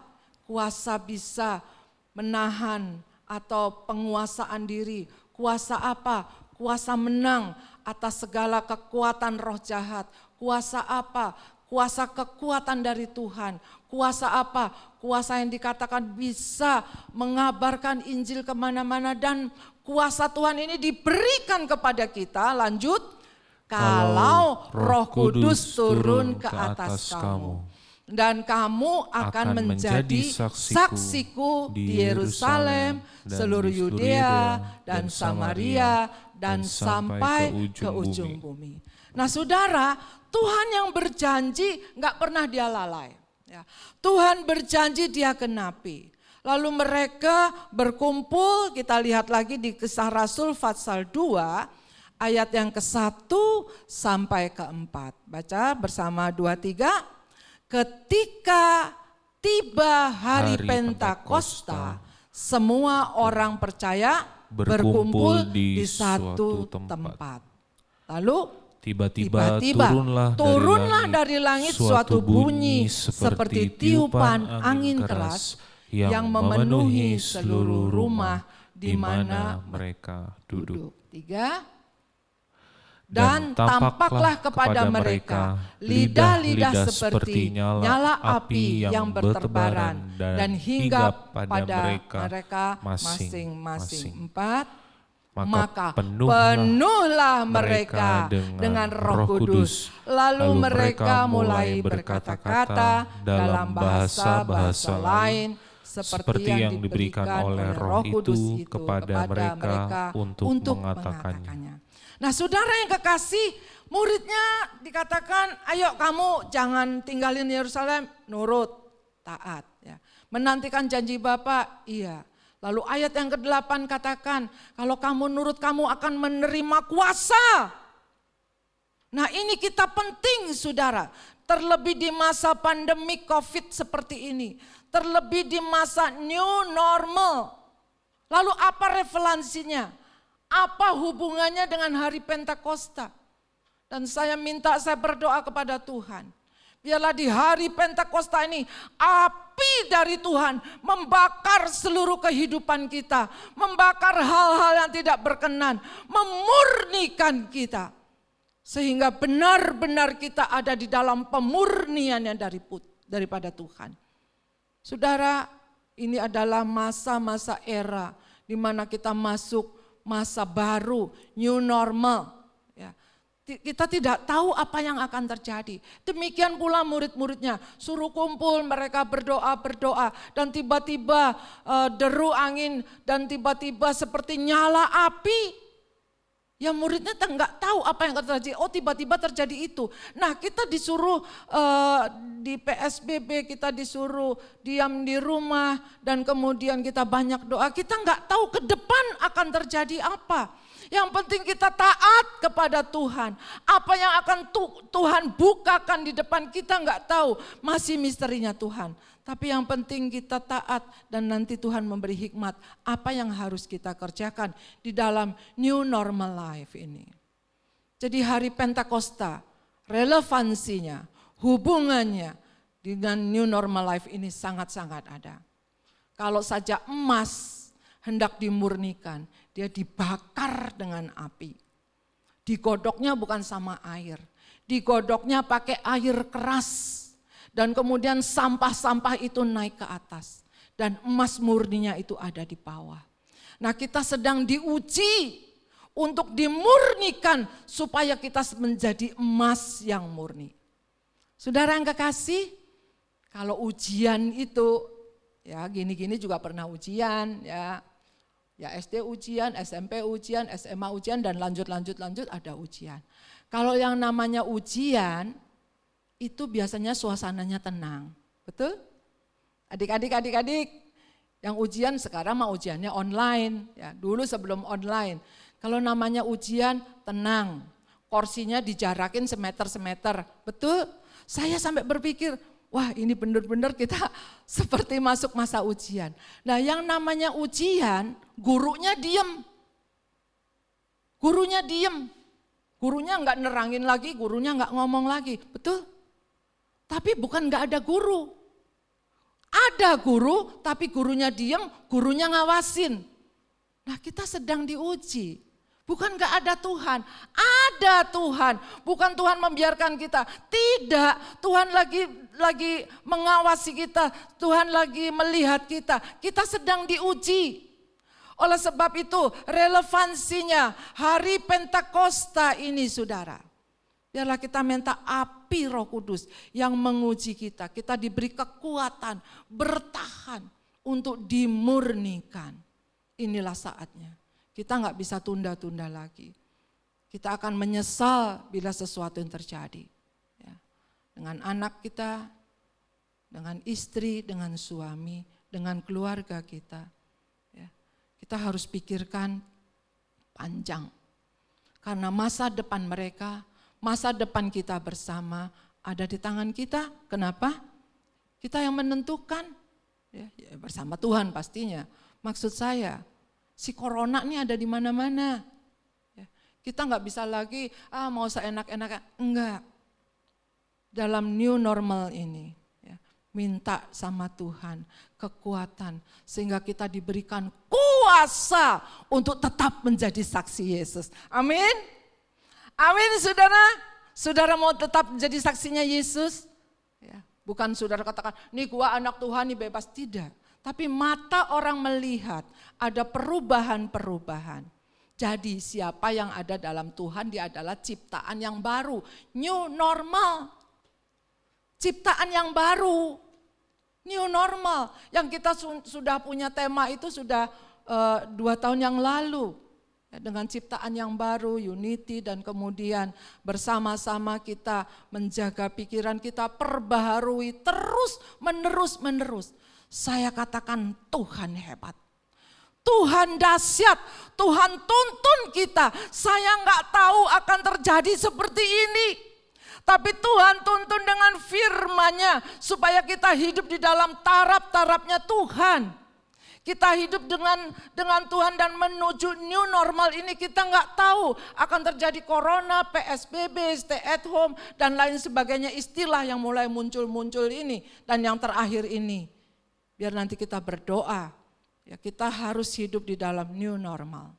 Kuasa bisa menahan atau penguasaan diri. Kuasa apa? Kuasa menang atas segala kekuatan roh jahat. Kuasa apa? Kuasa kekuatan dari Tuhan. Kuasa apa? Kuasa yang dikatakan bisa mengabarkan Injil kemana-mana. Dan kuasa Tuhan ini diberikan kepada kita. Lanjut. Kalau Roh Kudus turun ke atas kamu. Dan kamu akan menjadi saksiku di Yerusalem, seluruh Yudea dan Samaria, dan sampai ke ujung bumi. Nah saudara, Tuhan yang berjanji gak pernah dia lalai. Tuhan berjanji dia genapi. Lalu mereka berkumpul, kita lihat lagi di Kisah Rasul pasal 2, ayat yang ke-1 sampai ke-4. Baca bersama 2-3. Ketika tiba hari Pentakosta, semua orang percaya berkumpul di satu tempat. Lalu Tiba-tiba turunlah dari langit suatu bunyi seperti tiupan angin keras yang memenuhi seluruh rumah di mana mereka duduk. 3. Dan tampaklah kepada mereka lidah-lidah seperti nyala api yang berterbaran dan hinggap pada mereka masing-masing. 4. Maka penuhlah mereka dengan Roh Kudus. Lalu mereka mulai berkata-kata dalam bahasa-bahasa lain seperti yang diberikan oleh Roh itu kepada mereka untuk mengatakannya. Nah, saudara yang kekasih, muridnya dikatakan, ayo kamu jangan tinggalin Yerusalem, nurut, taat. Ya. Menantikan janji Bapa, iya. Lalu ayat yang ke-8 katakan, kalau kamu nurut kamu akan menerima kuasa. Nah ini kita penting saudara, terlebih di masa pandemi COVID seperti ini. Terlebih di masa new normal. Lalu apa referensinya? Apa hubungannya dengan hari Pentakosta? Dan saya berdoa kepada Tuhan. Biarlah di hari Pentakosta ini api dari Tuhan membakar seluruh kehidupan kita. Membakar hal-hal yang tidak berkenan. Memurnikan kita. Sehingga benar-benar kita ada di dalam pemurnian yang daripada Tuhan. Saudara, ini adalah masa-masa era di mana kita masuk masa baru, new normal. Ya. Kita tidak tahu apa yang akan terjadi. Demikian pula murid-muridnya, suruh kumpul, mereka berdoa, dan tiba-tiba deru angin, dan tiba-tiba seperti nyala api. Ya muridnya enggak tahu apa yang akan terjadi, oh tiba-tiba terjadi itu. Nah kita disuruh di PSBB, kita disuruh diam di rumah, dan kemudian kita banyak doa, kita enggak tahu ke depan akan terjadi apa. Yang penting kita taat kepada Tuhan. Apa yang akan Tuhan bukakan di depan kita enggak tahu, masih misterinya Tuhan. Tapi yang penting kita taat dan nanti Tuhan memberi hikmat apa yang harus kita kerjakan di dalam new normal life ini. Jadi hari Pentakosta, relevansinya, hubungannya dengan new normal life ini sangat-sangat ada. Kalau saja emas hendak dimurnikan, dia dibakar dengan api. Digodoknya bukan sama air, digodoknya pakai air keras. Dan kemudian sampah-sampah itu naik ke atas. Dan emas murninya itu ada di bawah. Nah kita sedang diuji untuk dimurnikan supaya kita menjadi emas yang murni. Saudara yang kekasih, kalau ujian itu, ya gini-gini juga pernah ujian ya. Ya SD ujian, SMP ujian, SMA ujian, dan lanjut ada ujian. Kalau yang namanya ujian, itu biasanya suasananya tenang, betul? Adik-adik yang ujian sekarang mah ujiannya online, ya dulu sebelum online. Kalau namanya ujian tenang, kursinya dijarakin semeter, betul? Saya sampai berpikir, wah ini benar-benar kita seperti masuk masa ujian. Nah yang namanya ujian, gurunya diem. Gurunya enggak nerangin lagi, gurunya enggak ngomong lagi, betul? Tapi bukan enggak ada guru. Ada guru, tapi gurunya diem, gurunya ngawasin. Nah kita sedang diuji. Bukan enggak ada Tuhan, ada Tuhan. Bukan Tuhan membiarkan kita, tidak. Tuhan lagi mengawasi kita, Tuhan lagi melihat kita. Kita sedang diuji. Oleh sebab itu relevansinya hari Pentakosta ini saudara. Biarlah kita minta api Roh Kudus yang menguji kita. Kita diberi kekuatan, bertahan untuk dimurnikan. Inilah saatnya. Kita nggak bisa tunda-tunda lagi. Kita akan menyesal bila sesuatu yang terjadi. Ya. Dengan anak kita, dengan istri, dengan suami, dengan keluarga kita. Ya. Kita harus pikirkan panjang. Karena masa depan mereka, masa depan kita bersama ada di tangan kita. Kenapa? Kita yang menentukan. Ya, bersama Tuhan pastinya. Maksud saya, si corona ini ada di mana-mana. Ya, Kita nggak bisa lagi, mau seenak-enaknya. Enggak. Dalam new normal ini, ya, minta sama Tuhan kekuatan sehingga kita diberikan kuasa untuk tetap menjadi saksi Yesus. Amin. Amin saudara. Saudara mau tetap menjadi saksinya Yesus? Ya, bukan saudara katakan, nih gua anak Tuhan nih bebas. Tidak. Tapi mata orang melihat ada perubahan-perubahan. Jadi siapa yang ada dalam Tuhan dia adalah ciptaan yang baru. New normal. Ciptaan yang baru, new normal. Yang kita sudah punya tema itu sudah 2 tahun yang lalu. Dengan ciptaan yang baru, unity, dan kemudian bersama-sama kita menjaga pikiran kita, perbaharui terus menerus. Saya katakan Tuhan hebat. Tuhan dahsyat, Tuhan tuntun kita. Saya nggak tahu akan terjadi seperti ini. Tapi Tuhan tuntun dengan firman-Nya supaya kita hidup di dalam taraf-tarafnya Tuhan. Kita hidup dengan Tuhan dan menuju new normal ini kita nggak tahu akan terjadi corona, PSBB, stay at home dan lain sebagainya istilah yang mulai muncul ini dan yang terakhir ini. Biar nanti kita berdoa, ya kita harus hidup di dalam new normal.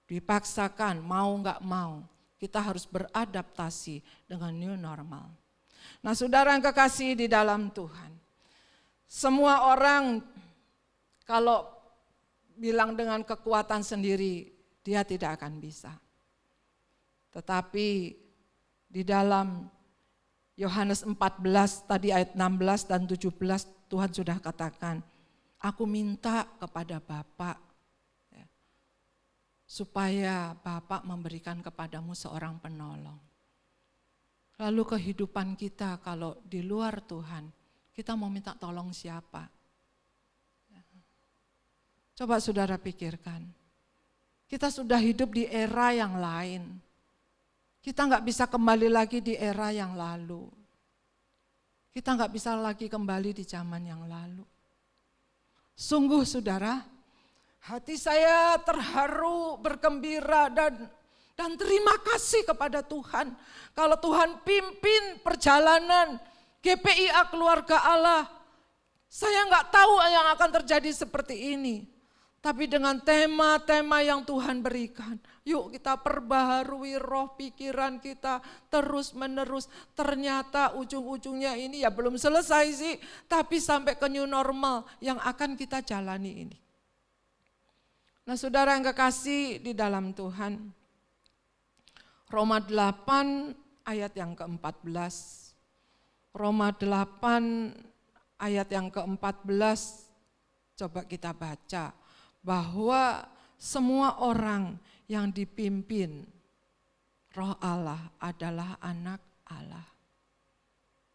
Dipaksakan mau nggak mau. Kita harus beradaptasi dengan new normal. Nah saudara yang kekasih di dalam Tuhan. Semua orang kalau bilang dengan kekuatan sendiri, dia tidak akan bisa. Tetapi di dalam Yohanes 14 tadi ayat 16 dan 17 Tuhan sudah katakan, aku minta kepada Bapa supaya Bapak memberikan kepadamu seorang penolong. Lalu kehidupan kita kalau di luar Tuhan, kita mau minta tolong siapa? Coba saudara pikirkan. Kita sudah hidup di era yang lain. Kita nggak bisa kembali lagi di era yang lalu. Kita nggak bisa lagi kembali di zaman yang lalu. Sungguh saudara, hati saya terharu, bergembira dan terima kasih kepada Tuhan. Kalau Tuhan pimpin perjalanan GPIA Keluarga Allah, saya nggak tahu yang akan terjadi seperti ini. Tapi dengan tema-tema yang Tuhan berikan, yuk kita perbaharui roh pikiran kita terus menerus. Ternyata ujung-ujungnya ini ya belum selesai sih, tapi sampai ke new normal yang akan kita jalani ini. Nah saudara yang kekasih di dalam Tuhan, Roma 8 ayat yang ke-14. Roma 8 ayat yang ke-14, coba kita baca. Bahwa semua orang yang dipimpin Roh Allah adalah anak Allah.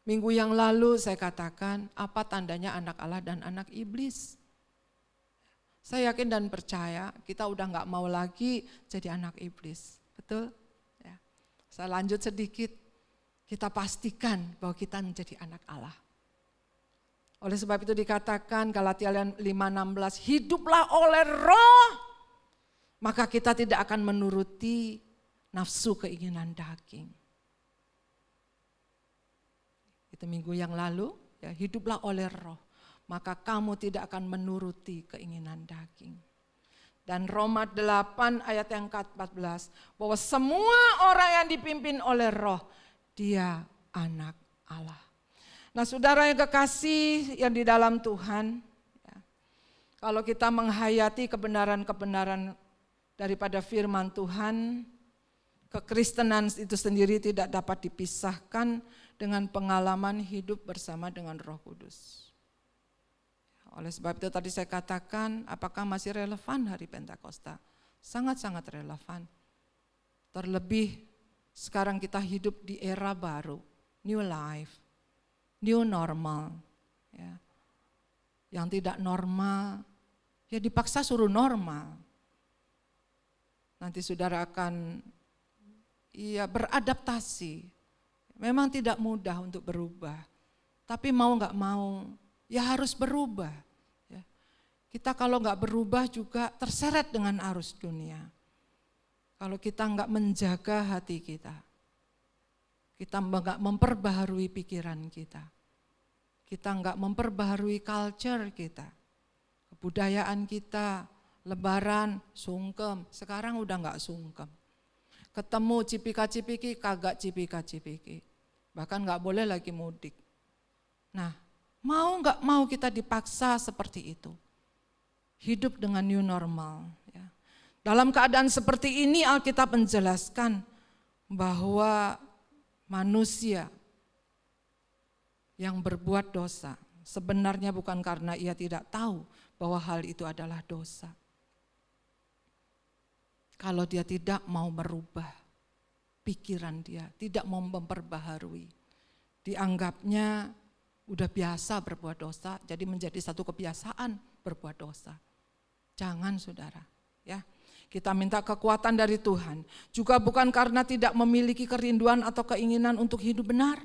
Minggu yang lalu saya katakan apa tandanya anak Allah dan anak iblis. Saya yakin dan percaya kita udah gak mau lagi jadi anak iblis. Betul? Ya. Saya lanjut sedikit, kita pastikan bahwa kita menjadi anak Allah. Oleh sebab itu dikatakan Galatia 5:16, hiduplah oleh roh, maka kita tidak akan menuruti nafsu keinginan daging. Itu minggu yang lalu, ya, hiduplah oleh roh, maka kamu tidak akan menuruti keinginan daging. Dan Roma 8 ayat yang ke-14, bahwa semua orang yang dipimpin oleh roh, dia anak Allah. Nah saudara yang kekasih yang di dalam Tuhan, ya, kalau kita menghayati kebenaran-kebenaran daripada firman Tuhan, kekristenan itu sendiri tidak dapat dipisahkan dengan pengalaman hidup bersama dengan Roh Kudus. Oleh sebab itu tadi saya katakan, apakah masih relevan hari Pentakosta? Sangat-sangat relevan. Terlebih sekarang kita hidup di era baru, new life. New normal, ya. Yang tidak normal, ya dipaksa suruh normal. Nanti saudara akan beradaptasi. Memang tidak mudah untuk berubah, tapi mau nggak mau, ya harus berubah. Ya. Kita kalau nggak berubah juga terseret dengan arus dunia. Kalau kita enggak menjaga hati kita enggak memperbaharui pikiran kita enggak memperbaharui culture kita, kebudayaan kita, lebaran, sungkem, sekarang udah enggak sungkem. Ketemu cipika-cipiki, kagak cipika-cipiki. Bahkan enggak boleh lagi mudik. Nah, mau enggak mau kita dipaksa seperti itu. Hidup dengan new normal. Ya. Dalam keadaan seperti ini Alkitab menjelaskan bahwa manusia yang berbuat dosa sebenarnya bukan karena ia tidak tahu bahwa hal itu adalah dosa. Kalau dia tidak mau merubah pikiran dia, tidak mau memperbaharui, dianggapnya udah biasa berbuat dosa, jadi menjadi satu kebiasaan berbuat dosa. Jangan saudara, ya. Kita minta kekuatan dari Tuhan, juga bukan karena tidak memiliki kerinduan atau keinginan untuk hidup benar.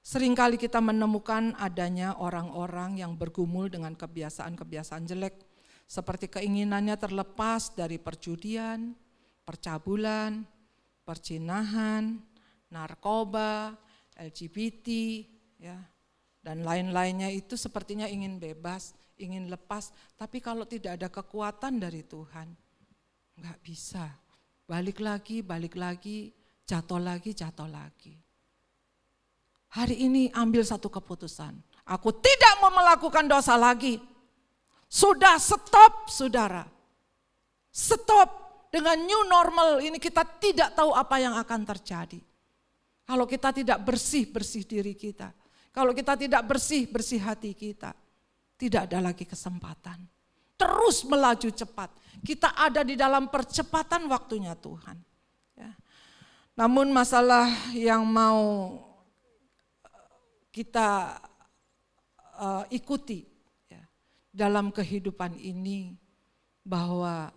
Seringkali kita menemukan adanya orang-orang yang bergumul dengan kebiasaan-kebiasaan jelek, seperti keinginannya terlepas dari perjudian, percabulan, perzinahan, narkoba, LGBT, ya, dan lain-lainnya itu sepertinya ingin bebas, ingin lepas, tapi kalau tidak ada kekuatan dari Tuhan, enggak bisa. Balik lagi, jatuh lagi. Hari ini ambil satu keputusan, aku tidak mau melakukan dosa lagi. Sudah, stop saudara. Stop, dengan new normal ini kita tidak tahu apa yang akan terjadi. Kalau kita tidak bersih diri kita, kalau kita tidak bersih hati kita, tidak ada lagi kesempatan. Terus melaju cepat. Kita ada di dalam percepatan waktunya Tuhan. Ya. Namun masalah yang mau kita ikuti ya, dalam kehidupan ini, bahwa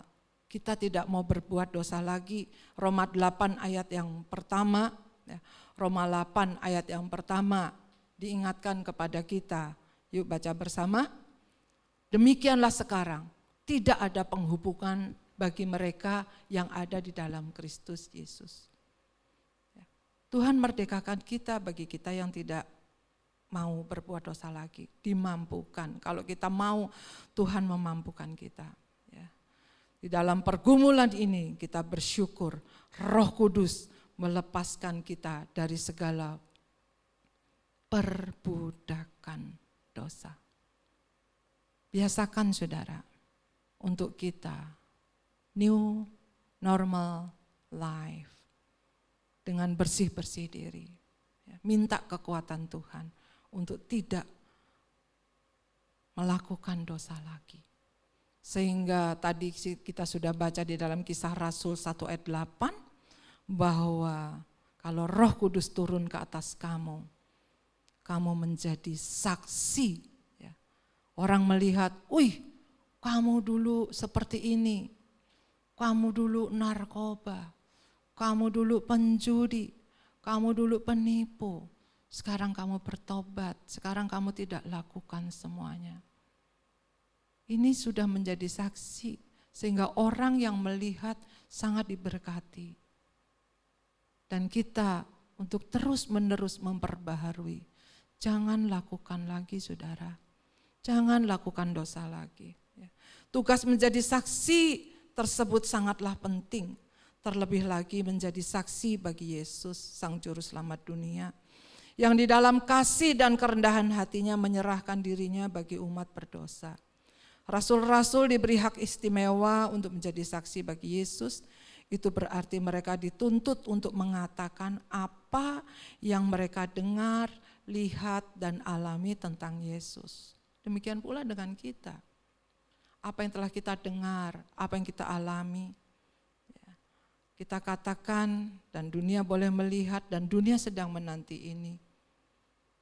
kita tidak mau berbuat dosa lagi. Roma 8 ayat yang pertama, ya, Roma 8 ayat yang pertama diingatkan kepada kita. Yuk baca bersama. Demikianlah sekarang, tidak ada penghubungan bagi mereka yang ada di dalam Kristus Yesus. Tuhan merdekakan kita bagi kita yang tidak mau berbuat dosa lagi, dimampukan. Kalau kita mau, Tuhan memampukan kita. Di dalam pergumulan ini kita bersyukur Roh Kudus melepaskan kita dari segala perbudakan dosa. Biasakan saudara untuk kita new normal life dengan bersih-bersih diri. Minta kekuatan Tuhan untuk tidak melakukan dosa lagi. Sehingga tadi kita sudah baca di dalam Kisah Rasul 1 ayat 8 bahwa kalau Roh Kudus turun ke atas kamu menjadi saksi. Ya. Orang melihat, wih kamu dulu seperti ini, kamu dulu narkoba, kamu dulu penjudi, kamu dulu penipu, sekarang kamu bertobat, sekarang kamu tidak lakukan semuanya. Ini sudah menjadi saksi sehingga orang yang melihat sangat diberkati. Dan kita untuk terus-menerus memperbaharui. Jangan lakukan lagi saudara. Jangan lakukan dosa lagi. Tugas menjadi saksi tersebut sangatlah penting. Terlebih lagi menjadi saksi bagi Yesus, Sang Juru Selamat dunia. Yang di dalam kasih dan kerendahan hatinya menyerahkan dirinya bagi umat berdosa. Rasul-rasul diberi hak istimewa untuk menjadi saksi bagi Yesus. Itu berarti mereka dituntut untuk mengatakan apa yang mereka dengar, lihat, dan alami tentang Yesus. Demikian pula dengan kita. Apa yang telah kita dengar, apa yang kita alami. Kita katakan dan dunia boleh melihat dan dunia sedang menanti ini.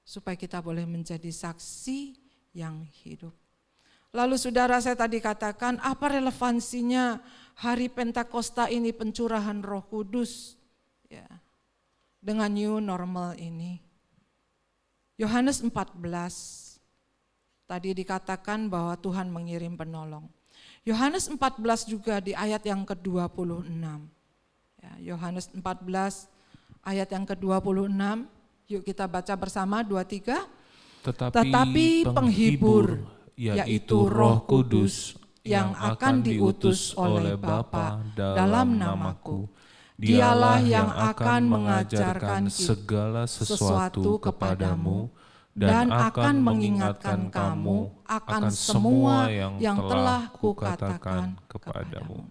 Supaya kita boleh menjadi saksi yang hidup. Lalu saudara saya tadi katakan apa relevansinya hari Pentakosta ini pencurahan Roh Kudus ya, dengan new normal ini. Yohanes 14 tadi dikatakan bahwa Tuhan mengirim penolong. Yohanes 14 juga di ayat yang ke-26. Ya, Yohanes 14 ayat yang ke-26. Yuk kita baca bersama 23. Tetapi penghibur, yaitu Roh Kudus yang akan diutus oleh Bapa dalam namaku, Dialah yang akan mengajarkan segala sesuatu kepadamu dan akan mengingatkan kamu akan semua yang telah kukatakan kepadamu.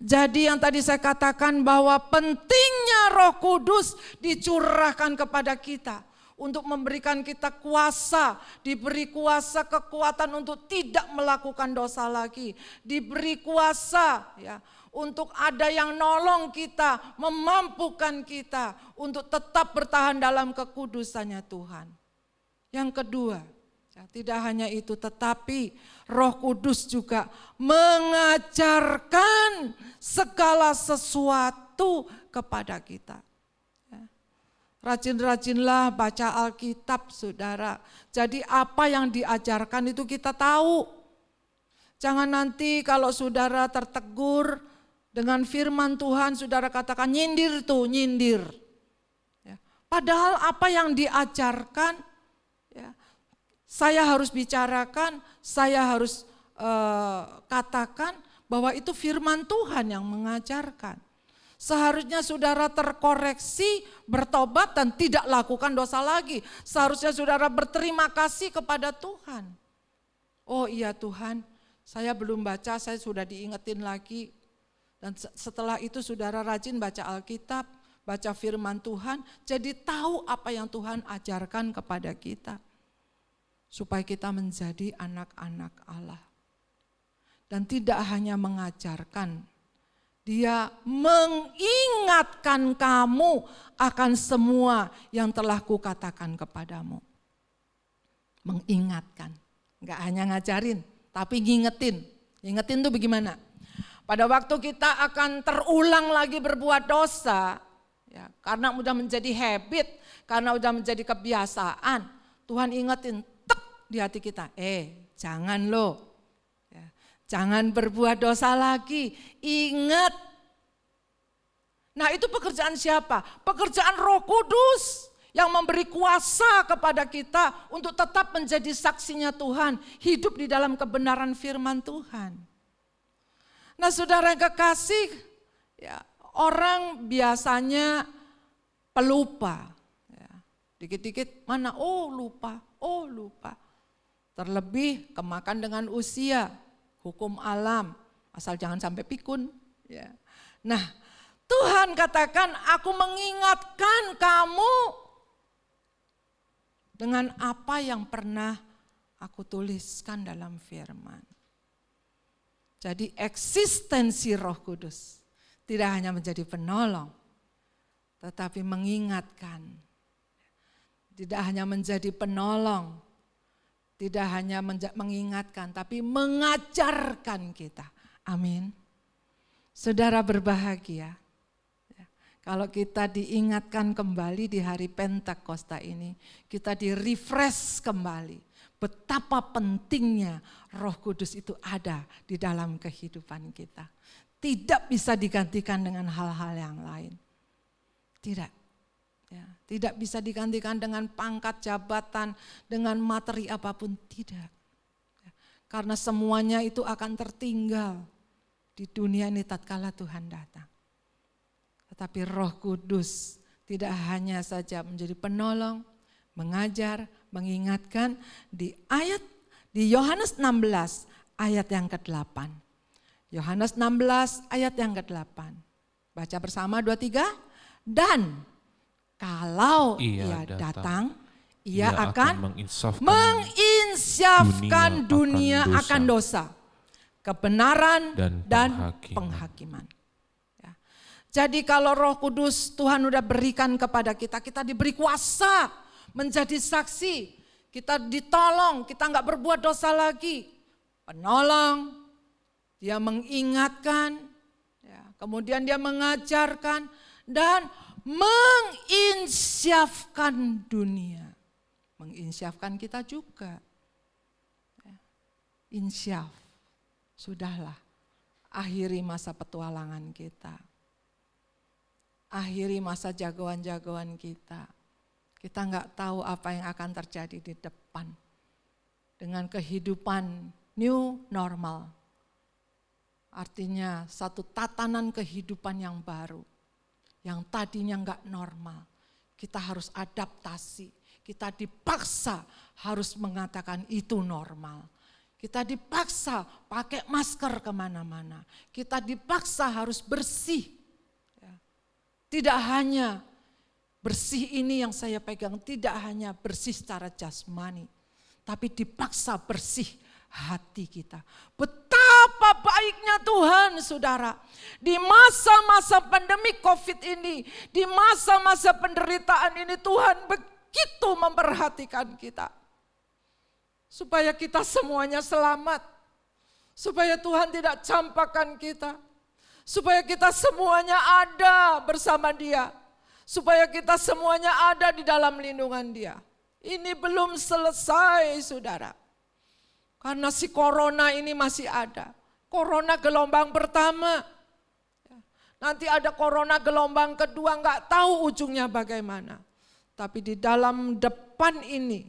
Jadi yang tadi saya katakan bahwa pentingnya Roh Kudus dicurahkan kepada kita untuk memberikan kita kuasa, diberi kuasa kekuatan untuk tidak melakukan dosa lagi, diberi kuasa ya untuk ada yang nolong kita, memampukan kita untuk tetap bertahan dalam kekudusannya Tuhan. Yang kedua, tidak hanya itu tetapi Roh Kudus juga mengajarkan segala sesuatu kepada kita. Rajin-rajinlah baca Alkitab saudara. Jadi apa yang diajarkan itu kita tahu. Jangan nanti kalau saudara tertegur dengan firman Tuhan, saudara katakan nyindir tuh, nyindir. Ya. Padahal apa yang diajarkan, ya, saya harus bicarakan, saya harus katakan bahwa itu firman Tuhan yang mengajarkan. Seharusnya saudara terkoreksi, bertobat dan tidak lakukan dosa lagi. Seharusnya saudara berterima kasih kepada Tuhan. Oh iya Tuhan, saya belum baca, saya sudah diingetin lagi. Dan setelah itu saudara rajin baca Alkitab, baca firman Tuhan, jadi tahu apa yang Tuhan ajarkan kepada kita. Supaya kita menjadi anak-anak Allah. Dan tidak hanya mengajarkan, Dia mengingatkan kamu akan semua yang telah kukatakan kepadamu. Mengingatkan, enggak hanya ngajarin, tapi ngingetin. Ngingetin itu bagaimana? Pada waktu kita akan terulang lagi berbuat dosa, ya, karena udah menjadi habit, karena udah menjadi kebiasaan, Tuhan ingetin tek di hati kita, jangan lo, ya, jangan berbuat dosa lagi, ingat. Nah itu pekerjaan siapa? Pekerjaan Roh Kudus yang memberi kuasa kepada kita untuk tetap menjadi saksinya Tuhan, hidup di dalam kebenaran firman Tuhan. Nah saudara yang kekasih, ya, orang biasanya pelupa. Ya, dikit-dikit mana, lupa. Terlebih kemakan dengan usia, hukum alam, asal jangan sampai pikun. Ya. Nah Tuhan katakan, aku mengingatkan kamu dengan apa yang pernah aku tuliskan dalam firman. Jadi eksistensi Roh Kudus tidak hanya menjadi penolong, tetapi mengingatkan. Tidak hanya menjadi penolong, tidak hanya mengingatkan, tapi mengajarkan kita. Amin. Saudara berbahagia. Kalau kita diingatkan kembali di hari Pentakosta ini, kita di-refresh kembali. Betapa pentingnya Roh Kudus itu ada di dalam kehidupan kita. Tidak bisa digantikan dengan hal-hal yang lain. Tidak. Ya, tidak bisa digantikan dengan pangkat jabatan, dengan materi apapun, tidak. Ya, karena semuanya itu akan tertinggal di dunia ini tatkala Tuhan datang. Tetapi Roh Kudus tidak hanya saja menjadi penolong, mengajar, mengingatkan di Yohanes 16 ayat yang ke-8. Yohanes 16 ayat yang ke-8. Baca bersama 23. Dan kalau ia datang, ia akan menginsafkan dunia akan dosa, kebenaran dan penghakiman. Ya. Jadi kalau Roh Kudus Tuhan udah berikan kepada kita, kita diberi kuasa menjadi saksi, kita ditolong, kita enggak berbuat dosa lagi. Penolong, Dia mengingatkan, ya, kemudian Dia mengajarkan dan menginsyafkan dunia. Menginsyafkan kita juga. Ya, insyaf. Sudahlah, akhiri masa petualangan kita. Akhiri masa jagoan-jagoan kita. Kita nggak tahu apa yang akan terjadi di depan. Dengan kehidupan new normal. Artinya satu tatanan kehidupan yang baru. Yang tadinya nggak normal. Kita harus adaptasi. Kita dipaksa harus mengatakan itu normal. Kita dipaksa pakai masker kemana-mana. Kita dipaksa harus bersih. Tidak hanya bersih ini yang saya pegang, tidak hanya bersih secara jasmani, tapi dipaksa bersih hati kita. Betapa baiknya Tuhan, saudara. Di masa-masa pandemi COVID ini, di masa-masa penderitaan ini, Tuhan begitu memperhatikan kita. Supaya kita semuanya selamat. Supaya Tuhan tidak campakkan kita. Supaya kita semuanya ada bersama Dia. Supaya kita semuanya ada di dalam lindungan Dia. Ini belum selesai, saudara. Karena si corona ini masih ada. Corona gelombang pertama. Nanti ada corona gelombang kedua, nggak tahu ujungnya bagaimana. Tapi di dalam depan ini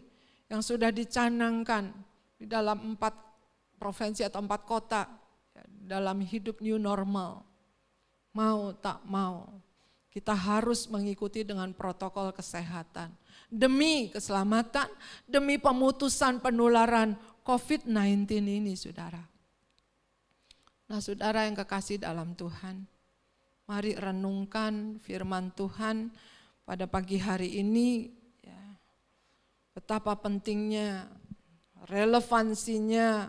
yang sudah dicanangkan di dalam 4 provinsi atau 4 kota, dalam hidup new normal, mau tak mau, kita harus mengikuti dengan protokol kesehatan. Demi keselamatan, demi pemutusan penularan COVID-19 ini, saudara. Nah, saudara yang kekasih dalam Tuhan, mari renungkan firman Tuhan pada pagi hari ini. Ya, betapa pentingnya, relevansinya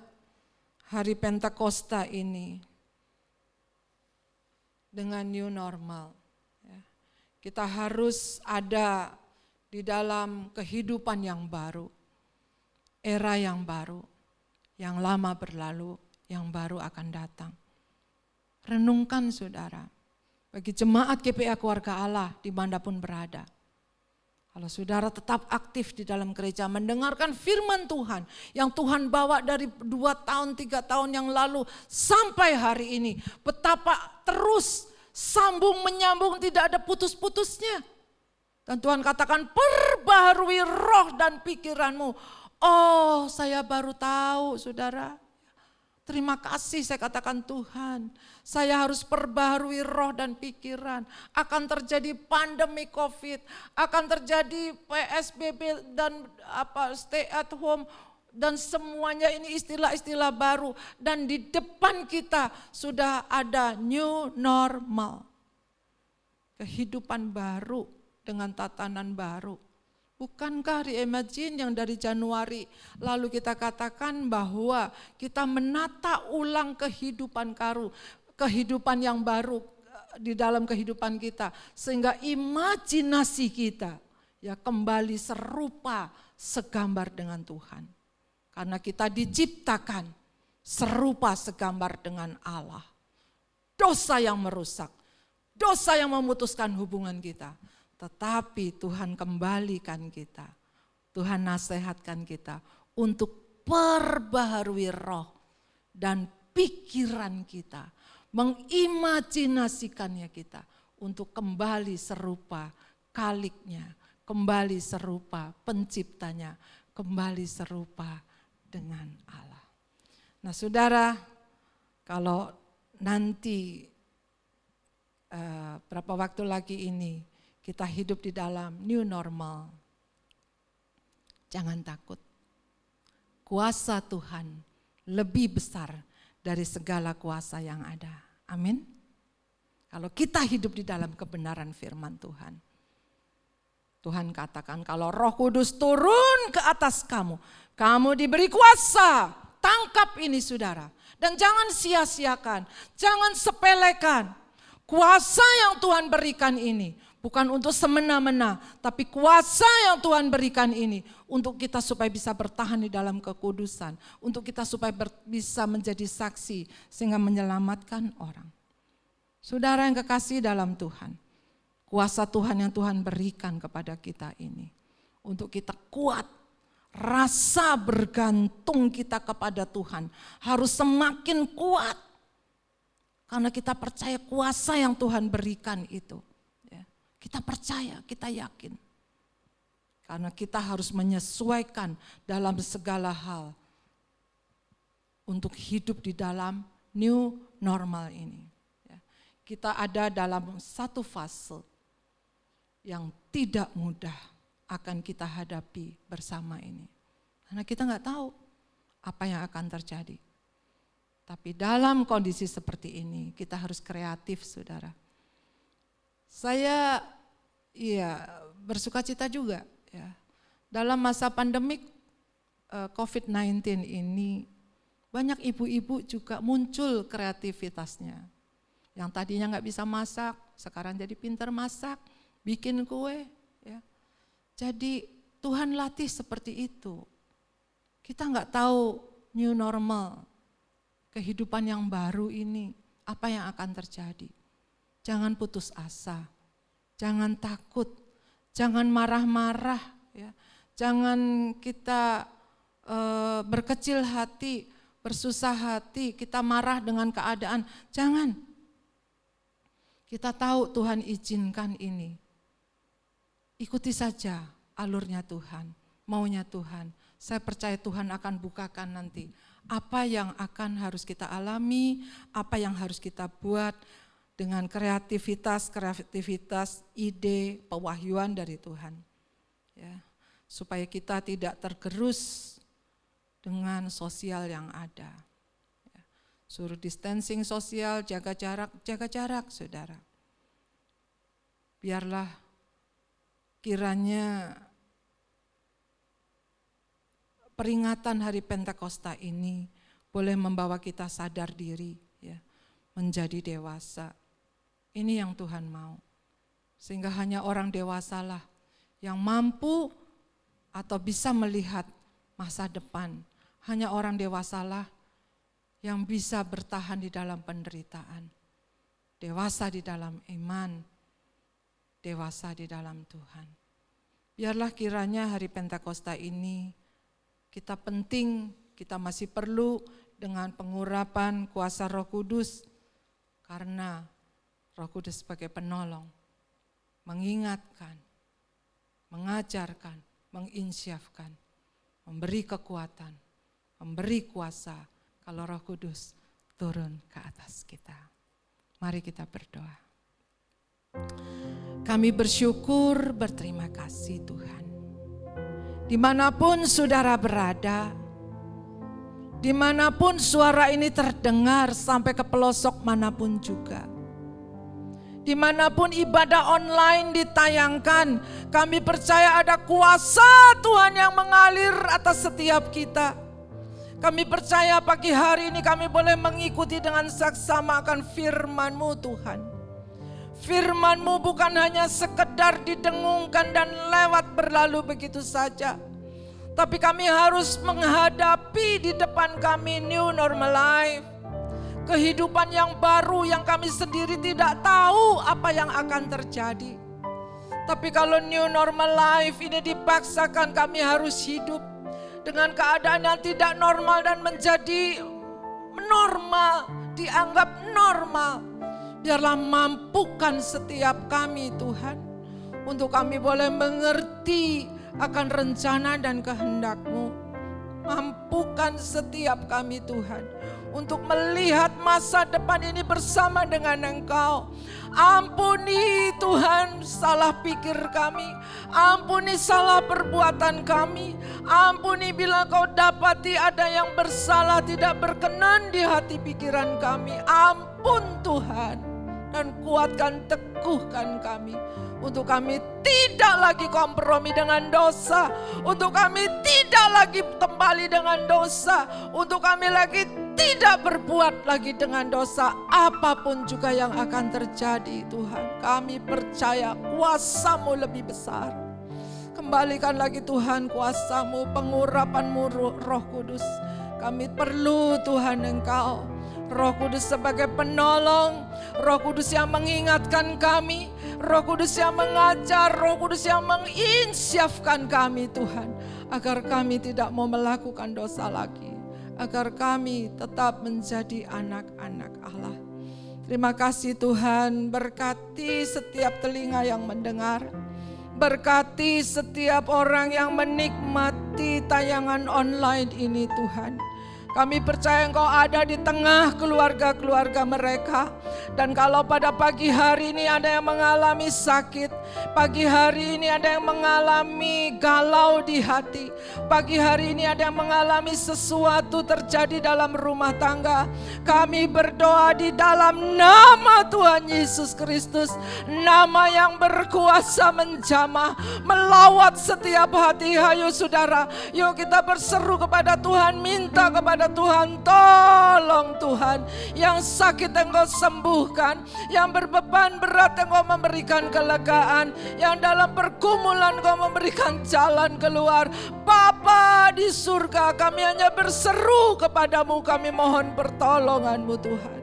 hari Pentakosta ini dengan new normal. Ya. Kita harus ada di dalam kehidupan yang baru, era yang baru, yang lama berlalu, yang baru akan datang. Renungkan, saudara, bagi jemaat GPA Keluarga Allah dimanapun berada. Kalau saudara tetap aktif di dalam gereja, mendengarkan firman Tuhan yang Tuhan bawa dari 2 tahun, 3 tahun yang lalu sampai hari ini. Betapa terus sambung menyambung, tidak ada putus-putusnya. Dan Tuhan katakan, perbaharui roh dan pikiranmu. Oh, saya baru tahu, saudara. Terima kasih, saya katakan Tuhan, saya harus perbaharui roh dan pikiran. Akan terjadi pandemi COVID, akan terjadi PSBB dan stay at home, dan semuanya ini istilah-istilah baru. Dan di depan kita sudah ada new normal. Kehidupan baru dengan tatanan baru. Bukankah reimagine yang dari Januari lalu kita katakan bahwa kita menata ulang kehidupan yang baru di dalam kehidupan kita, sehingga imajinasi kita ya kembali serupa segambar dengan Tuhan. Karena kita diciptakan serupa segambar dengan Allah. Dosa yang merusak, dosa yang memutuskan hubungan kita. Tetapi Tuhan kembalikan kita, Tuhan nasihatkan kita untuk perbaharui roh dan pikiran kita, mengimajinasikannya kita untuk kembali serupa Khaliknya, kembali serupa Penciptanya, kembali serupa dengan Allah. Nah, saudara, kalau nanti berapa waktu lagi ini kita hidup di dalam new normal, jangan takut. Kuasa Tuhan lebih besar dari segala kuasa yang ada. Amin. Kalau kita hidup di dalam kebenaran firman Tuhan. Tuhan katakan kalau Roh Kudus turun ke atas kamu, kamu diberi kuasa. Tangkap ini, saudara. Dan jangan sia-siakan, jangan sepelekan. Kuasa yang Tuhan berikan ini bukan untuk semena-mena, tapi kuasa yang Tuhan berikan ini untuk kita supaya bisa bertahan di dalam kekudusan, untuk kita supaya bisa menjadi saksi sehingga menyelamatkan orang. Saudara yang kekasih dalam Tuhan, kuasa Tuhan yang Tuhan berikan kepada kita ini untuk kita kuat, rasa bergantung kita kepada Tuhan harus semakin kuat. Karena kita percaya kuasa yang Tuhan berikan itu. Ya. Kita percaya, kita yakin. Karena kita harus menyesuaikan dalam segala hal untuk hidup di dalam new normal ini. Ya. Kita ada dalam satu fase yang tidak mudah akan kita hadapi bersama ini. Karena kita nggak tahu apa yang akan terjadi. Tapi dalam kondisi seperti ini kita harus kreatif, saudara. Saya bersukacita juga ya. Dalam masa pandemik COVID-19 ini banyak ibu-ibu juga muncul kreativitasnya. Yang tadinya nggak bisa masak, sekarang jadi pintar masak, bikin kue. Ya. Jadi Tuhan latih seperti itu. Kita nggak tahu new normal, kehidupan yang baru ini, apa yang akan terjadi. Jangan putus asa, jangan takut, jangan marah-marah, ya. Jangan kita berkecil hati, bersusah hati, kita marah dengan keadaan. Jangan. Kita tahu Tuhan izinkan ini. Ikuti saja alurnya Tuhan, maunya Tuhan. Saya percaya Tuhan akan bukakan nanti apa yang akan harus kita alami, apa yang harus kita buat dengan kreativitas, ide, pewahyuan dari Tuhan. Ya, supaya kita tidak tergerus dengan sosial yang ada. Ya, suruh distancing sosial, jaga jarak, saudara. Biarlah kiranya peringatan Hari Pentakosta ini boleh membawa kita sadar diri, ya, menjadi dewasa. Ini yang Tuhan mau. Sehingga hanya orang dewasalah yang mampu atau bisa melihat masa depan. Hanya orang dewasalah yang bisa bertahan di dalam penderitaan. Dewasa di dalam iman, dewasa di dalam Tuhan. Biarlah kiranya Hari Pentakosta ini kita penting, kita masih perlu dengan pengurapan kuasa Roh Kudus. Karena Roh Kudus sebagai penolong, mengingatkan, mengajarkan, menginsyafkan, memberi kekuatan, memberi kuasa kalau Roh Kudus turun ke atas kita. Mari kita berdoa. Kami bersyukur, berterima kasih Tuhan. Dimanapun saudara berada, dimanapun suara ini terdengar sampai ke pelosok manapun juga. Dimanapun ibadah online ditayangkan, kami percaya ada kuasa Tuhan yang mengalir atas setiap kita. Kami percaya pagi hari ini kami boleh mengikuti dengan saksama akan firman-Mu Tuhan. Firman-Mu bukan hanya sekedar didengungkan dan lewat berlalu begitu saja. Tapi kami harus menghadapi di depan kami new normal life. Kehidupan yang baru yang kami sendiri tidak tahu apa yang akan terjadi. Tapi kalau new normal life ini dipaksakan, kami harus hidup dengan keadaan yang tidak normal dan menjadi normal, dianggap normal. Biarlah mampukan setiap kami Tuhan, untuk kami boleh mengerti akan rencana dan kehendak-Mu. Mampukan setiap kami Tuhan, untuk melihat masa depan ini bersama dengan Engkau. Ampuni Tuhan salah pikir kami, ampuni salah perbuatan kami, ampuni bila Kau dapati ada yang bersalah tidak berkenan di hati pikiran kami. Ampun Tuhan, dan kuatkan, teguhkan kami, untuk kami tidak lagi kompromi dengan dosa, untuk kami tidak lagi kembali dengan dosa, untuk kami lagi tidak berbuat lagi dengan dosa. Apapun juga yang akan terjadi Tuhan, kami percaya kuasa-Mu lebih besar. Kembalikan lagi Tuhan kuasa-Mu, pengurapan-Mu Roh Kudus. Kami perlu Tuhan Engkau, Roh Kudus sebagai penolong, Roh Kudus yang mengingatkan kami, Roh Kudus yang mengajar, Roh Kudus yang menginsyafkan kami Tuhan. agar kami tidak mau melakukan dosa lagi, agar kami tetap menjadi anak-anak Allah. Terima kasih Tuhan, berkati setiap telinga yang mendengar, berkati setiap orang yang menikmati tayangan online ini Tuhan. Kami percaya Engkau ada di tengah keluarga-keluarga mereka. Dan kalau pada pagi hari ini ada yang mengalami sakit, pagi hari ini ada yang mengalami galau di hati, pagi hari ini ada yang mengalami sesuatu terjadi dalam rumah tangga, kami berdoa di dalam nama Tuhan Yesus Kristus, nama yang berkuasa menjamah, melawat setiap hati. Hayo saudara, yuk kita berseru kepada Tuhan, minta kepada Tuhan, tolong Tuhan, yang sakit Engkau sembuhkan, yang berbeban berat Engkau memberikan kelegaan, yang dalam pergumulan Engkau memberikan jalan keluar. Bapa di surga, kami hanya berseru kepadamu, kami mohon pertolongan-Mu Tuhan.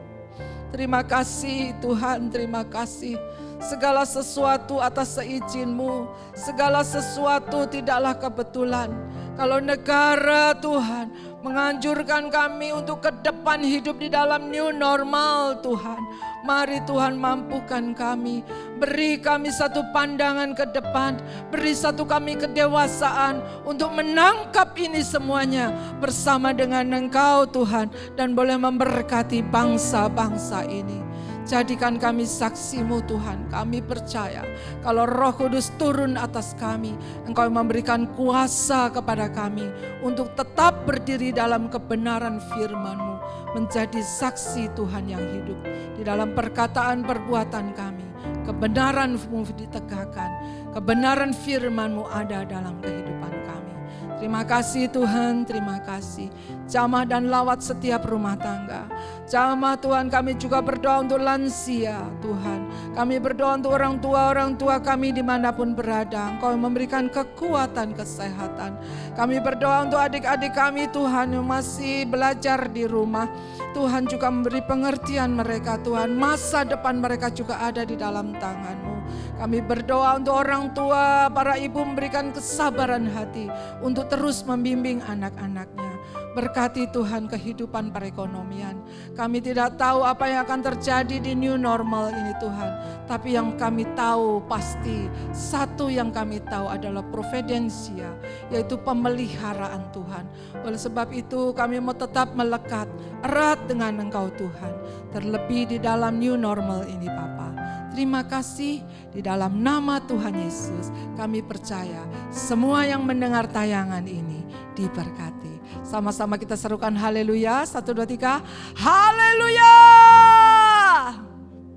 Terima kasih Tuhan, terima kasih. Segala sesuatu atas seizin-Mu, segala sesuatu tidaklah kebetulan. Kalau negara Tuhan menganjurkan kami untuk ke depan hidup di dalam new normal Tuhan, mari Tuhan mampukan kami, beri kami satu pandangan ke depan, beri satu kami kedewasaan untuk menangkap ini semuanya bersama dengan Engkau Tuhan, dan boleh memberkati bangsa-bangsa ini. Jadikan kami saksi-Mu Tuhan. Kami percaya kalau Roh Kudus turun atas kami, Engkau memberikan kuasa kepada kami untuk tetap berdiri dalam kebenaran firman-Mu, menjadi saksi Tuhan yang hidup. Di dalam perkataan perbuatan kami, kebenaran-Mu ditegakkan, kebenaran firman-Mu ada dalam kehidupan kami. Terima kasih Tuhan, terima kasih. Jamah dan lawat setiap rumah tangga. Jamah Tuhan, kami juga berdoa untuk lansia Tuhan. Kami berdoa untuk orang tua kami dimanapun berada. Engkau memberikan kekuatan, kesehatan. Kami berdoa untuk adik-adik kami Tuhan yang masih belajar di rumah. Tuhan juga memberi pengertian mereka Tuhan. Masa depan mereka juga ada di dalam tangan-Mu. Kami berdoa untuk orang tua, para ibu memberikan kesabaran hati untuk terus membimbing anak-anaknya. Berkati Tuhan kehidupan perekonomian. Kami tidak tahu apa yang akan terjadi di new normal ini Tuhan. Tapi yang kami tahu pasti, satu yang kami tahu adalah providensia, yaitu pemeliharaan Tuhan. Oleh sebab itu kami mau tetap melekat erat dengan Engkau Tuhan. Terlebih di dalam new normal ini Bapa. Terima kasih, di dalam nama Tuhan Yesus kami percaya semua yang mendengar tayangan ini diberkati. Sama-sama kita serukan haleluya, 1, 2, 3, haleluya.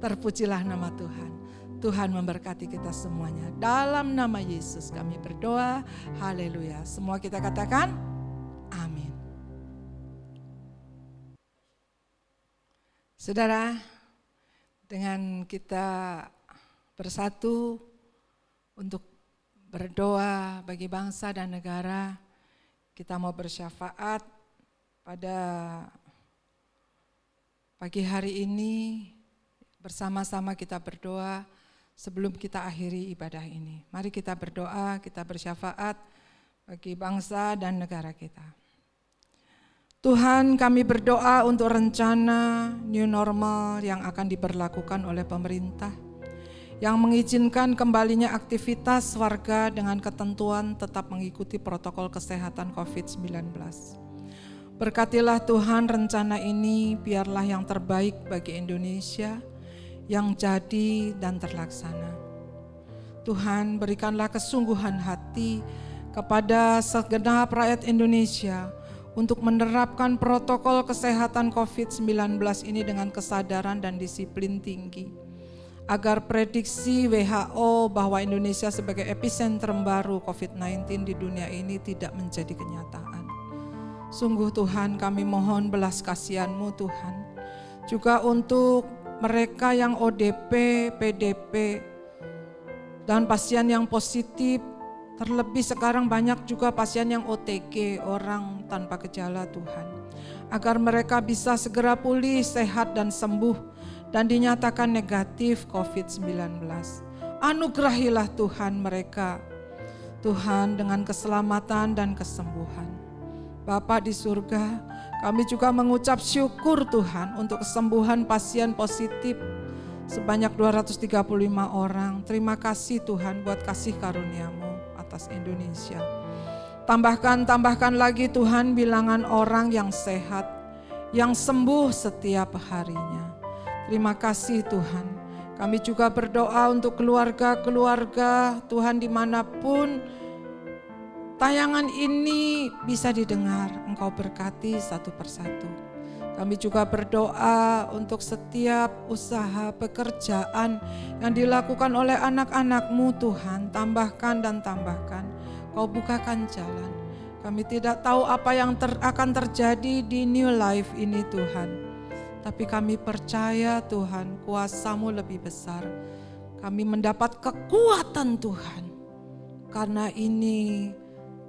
Terpujilah nama Tuhan. Tuhan memberkati kita semuanya. Dalam nama Yesus kami berdoa, haleluya. Semua kita katakan amin. Saudara, dengan kita bersatu untuk berdoa bagi bangsa dan negara, kita mau bersyafaat pada pagi hari ini, bersama-sama kita berdoa sebelum kita akhiri ibadah ini. Mari kita berdoa, kita bersyafaat bagi bangsa dan negara kita. Tuhan, kami berdoa untuk rencana new normal yang akan diberlakukan oleh pemerintah, yang mengizinkan kembalinya aktivitas warga dengan ketentuan tetap mengikuti protokol kesehatan COVID-19. Berkatilah Tuhan rencana ini, biarlah yang terbaik bagi Indonesia, yang jadi dan terlaksana. Tuhan, berikanlah kesungguhan hati kepada segenap rakyat Indonesia untuk menerapkan protokol kesehatan COVID-19 ini dengan kesadaran dan disiplin tinggi, agar prediksi WHO bahwa Indonesia sebagai epicentrum baru COVID-19 di dunia ini tidak menjadi kenyataan. Sungguh Tuhan, kami mohon belas kasihan-Mu Tuhan, juga untuk mereka yang ODP, PDP, dan pasien yang positif. Terlebih sekarang banyak juga pasien yang OTG, orang tanpa gejala Tuhan. Agar mereka bisa segera pulih, sehat dan sembuh dan dinyatakan negatif COVID-19. Anugerahilah Tuhan mereka. Tuhan dengan keselamatan dan kesembuhan. Bapa di surga, kami juga mengucap syukur Tuhan untuk kesembuhan pasien positif sebanyak 235 orang. Terima kasih Tuhan buat kasih karunia-Mu atas Indonesia. Tambahkan lagi Tuhan bilangan orang yang sehat, yang sembuh setiap harinya. Terima kasih Tuhan. Kami juga berdoa untuk keluarga-keluarga Tuhan dimanapun tayangan ini bisa didengar. Engkau berkati satu persatu. Kami juga berdoa untuk setiap usaha pekerjaan yang dilakukan oleh anak-anak-Mu Tuhan. Tambahkan dan tambahkan. Kau bukakan jalan. Kami tidak tahu apa yang akan terjadi di New Life ini Tuhan. Tapi kami percaya Tuhan, kuasa-Mu lebih besar. Kami mendapat kekuatan Tuhan. Karena ini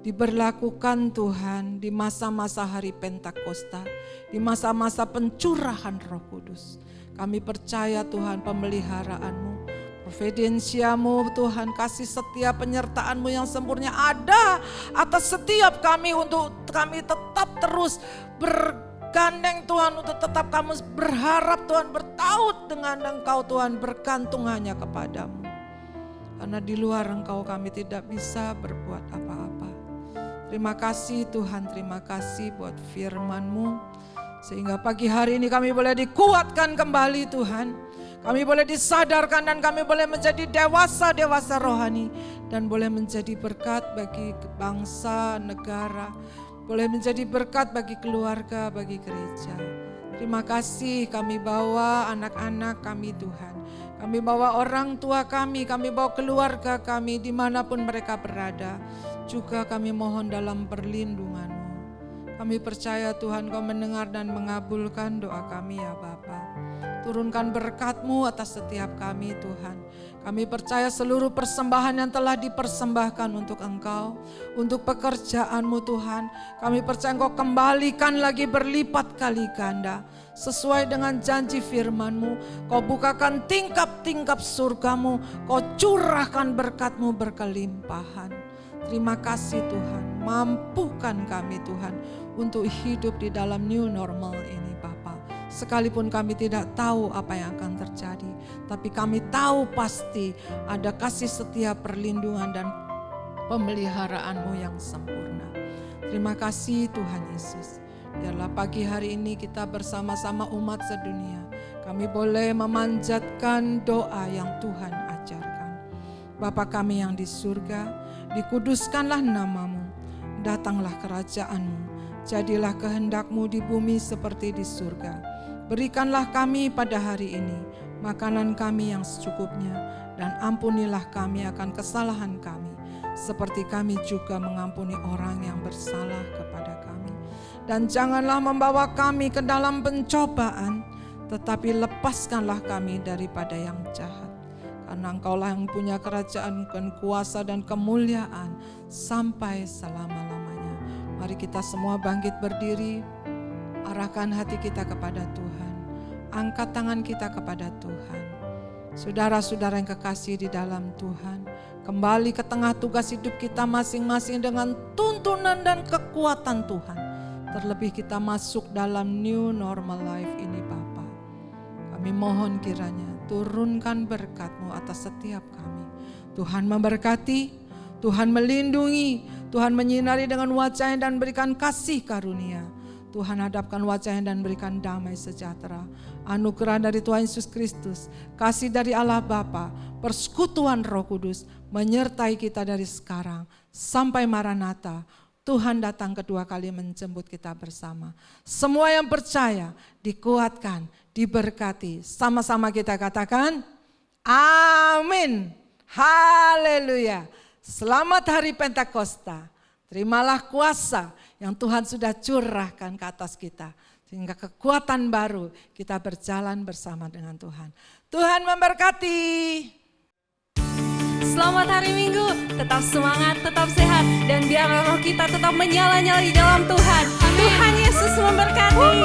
diberlakukan Tuhan di masa-masa hari Pentakosta, di masa-masa pencurahan Roh Kudus. Kami percaya Tuhan pemeliharaan-Mu, providensia-Mu Tuhan, kasih setia penyertaan-Mu yang sempurna ada atas setiap kami untuk kami tetap terus bergandeng Tuhan, untuk tetap kami berharap Tuhan, bertaut dengan Engkau Tuhan, bergantung hanya kepadamu. Karena di luar Engkau kami tidak bisa berbuat apa-apa. Terima kasih Tuhan, terima kasih buat firman-Mu. Sehingga pagi hari ini kami boleh dikuatkan kembali Tuhan. Kami boleh disadarkan dan kami boleh menjadi dewasa-dewasa rohani. Dan boleh menjadi berkat bagi bangsa, negara. Boleh menjadi berkat bagi keluarga, bagi gereja. Terima kasih kami bawa anak-anak kami Tuhan. Kami bawa orang tua kami bawa keluarga kami dimanapun mereka berada. Juga kami mohon dalam perlindungan-Mu. Kami percaya Tuhan Kau mendengar dan mengabulkan doa kami ya Bapa. Turunkan berkat-Mu atas setiap kami Tuhan. Kami percaya seluruh persembahan yang telah dipersembahkan untuk Engkau, untuk pekerjaan-Mu Tuhan. Kami percaya Engkau kembalikan lagi berlipat kali ganda. Sesuai dengan janji firman-Mu, Kau bukakan tingkap-tingkap surga-Mu, Kau curahkan berkat-Mu berkelimpahan. Terima kasih Tuhan, mampukan kami Tuhan untuk hidup di dalam new normal ini Bapa. Sekalipun kami tidak tahu apa yang akan terjadi, tapi kami tahu pasti ada kasih setia, perlindungan dan pemeliharaan-Mu yang sempurna. Terima kasih Tuhan Yesus. Biarlah pagi hari ini kita bersama-sama umat sedunia, kami boleh memanjatkan doa yang Tuhan ajarkan. Bapa kami yang di surga, dikuduskanlah nama-Mu, datanglah kerajaan-Mu, jadilah kehendak-Mu di bumi seperti di surga. Berikanlah kami pada hari ini makanan kami yang secukupnya, dan ampunilah kami akan kesalahan kami, seperti kami juga mengampuni orang yang bersalah kepada kami. Dan janganlah membawa kami ke dalam pencobaan, tetapi lepaskanlah kami daripada yang jahat. Karena Engkaulah yang punya kerajaan dan kuasa dan kemuliaan sampai selama-lamanya. Mari kita semua bangkit berdiri, arahkan hati kita kepada Tuhan, angkat tangan kita kepada Tuhan. Saudara-saudara yang kekasih di dalam Tuhan, kembali ke tengah tugas hidup kita masing-masing dengan tuntunan dan kekuatan Tuhan. Terlebih kita masuk dalam new normal life ini Bapa. Kami mohon kiranya turunkan berkat-Mu atas setiap kami. Tuhan memberkati, Tuhan melindungi, Tuhan menyinari dengan wajah-Nya dan berikan kasih karunia. Tuhan hadapkan wajah-Nya dan berikan damai sejahtera. Anugerah dari Tuhan Yesus Kristus, kasih dari Allah Bapa, persekutuan Roh Kudus menyertai kita dari sekarang sampai Maranatha. Tuhan datang kedua kali menjemput kita bersama. Semua yang percaya dikuatkan, diberkati. Sama-sama kita katakan, amin. Haleluya. Selamat hari Pentakosta. Terimalah kuasa yang Tuhan sudah curahkan ke atas kita. Sehingga kekuatan baru kita berjalan bersama dengan Tuhan. Tuhan memberkati. Selamat hari Minggu, tetap semangat, tetap sehat, dan biar roh kita tetap menyala-nyala di dalam Tuhan. Tuhan Yesus memberkati.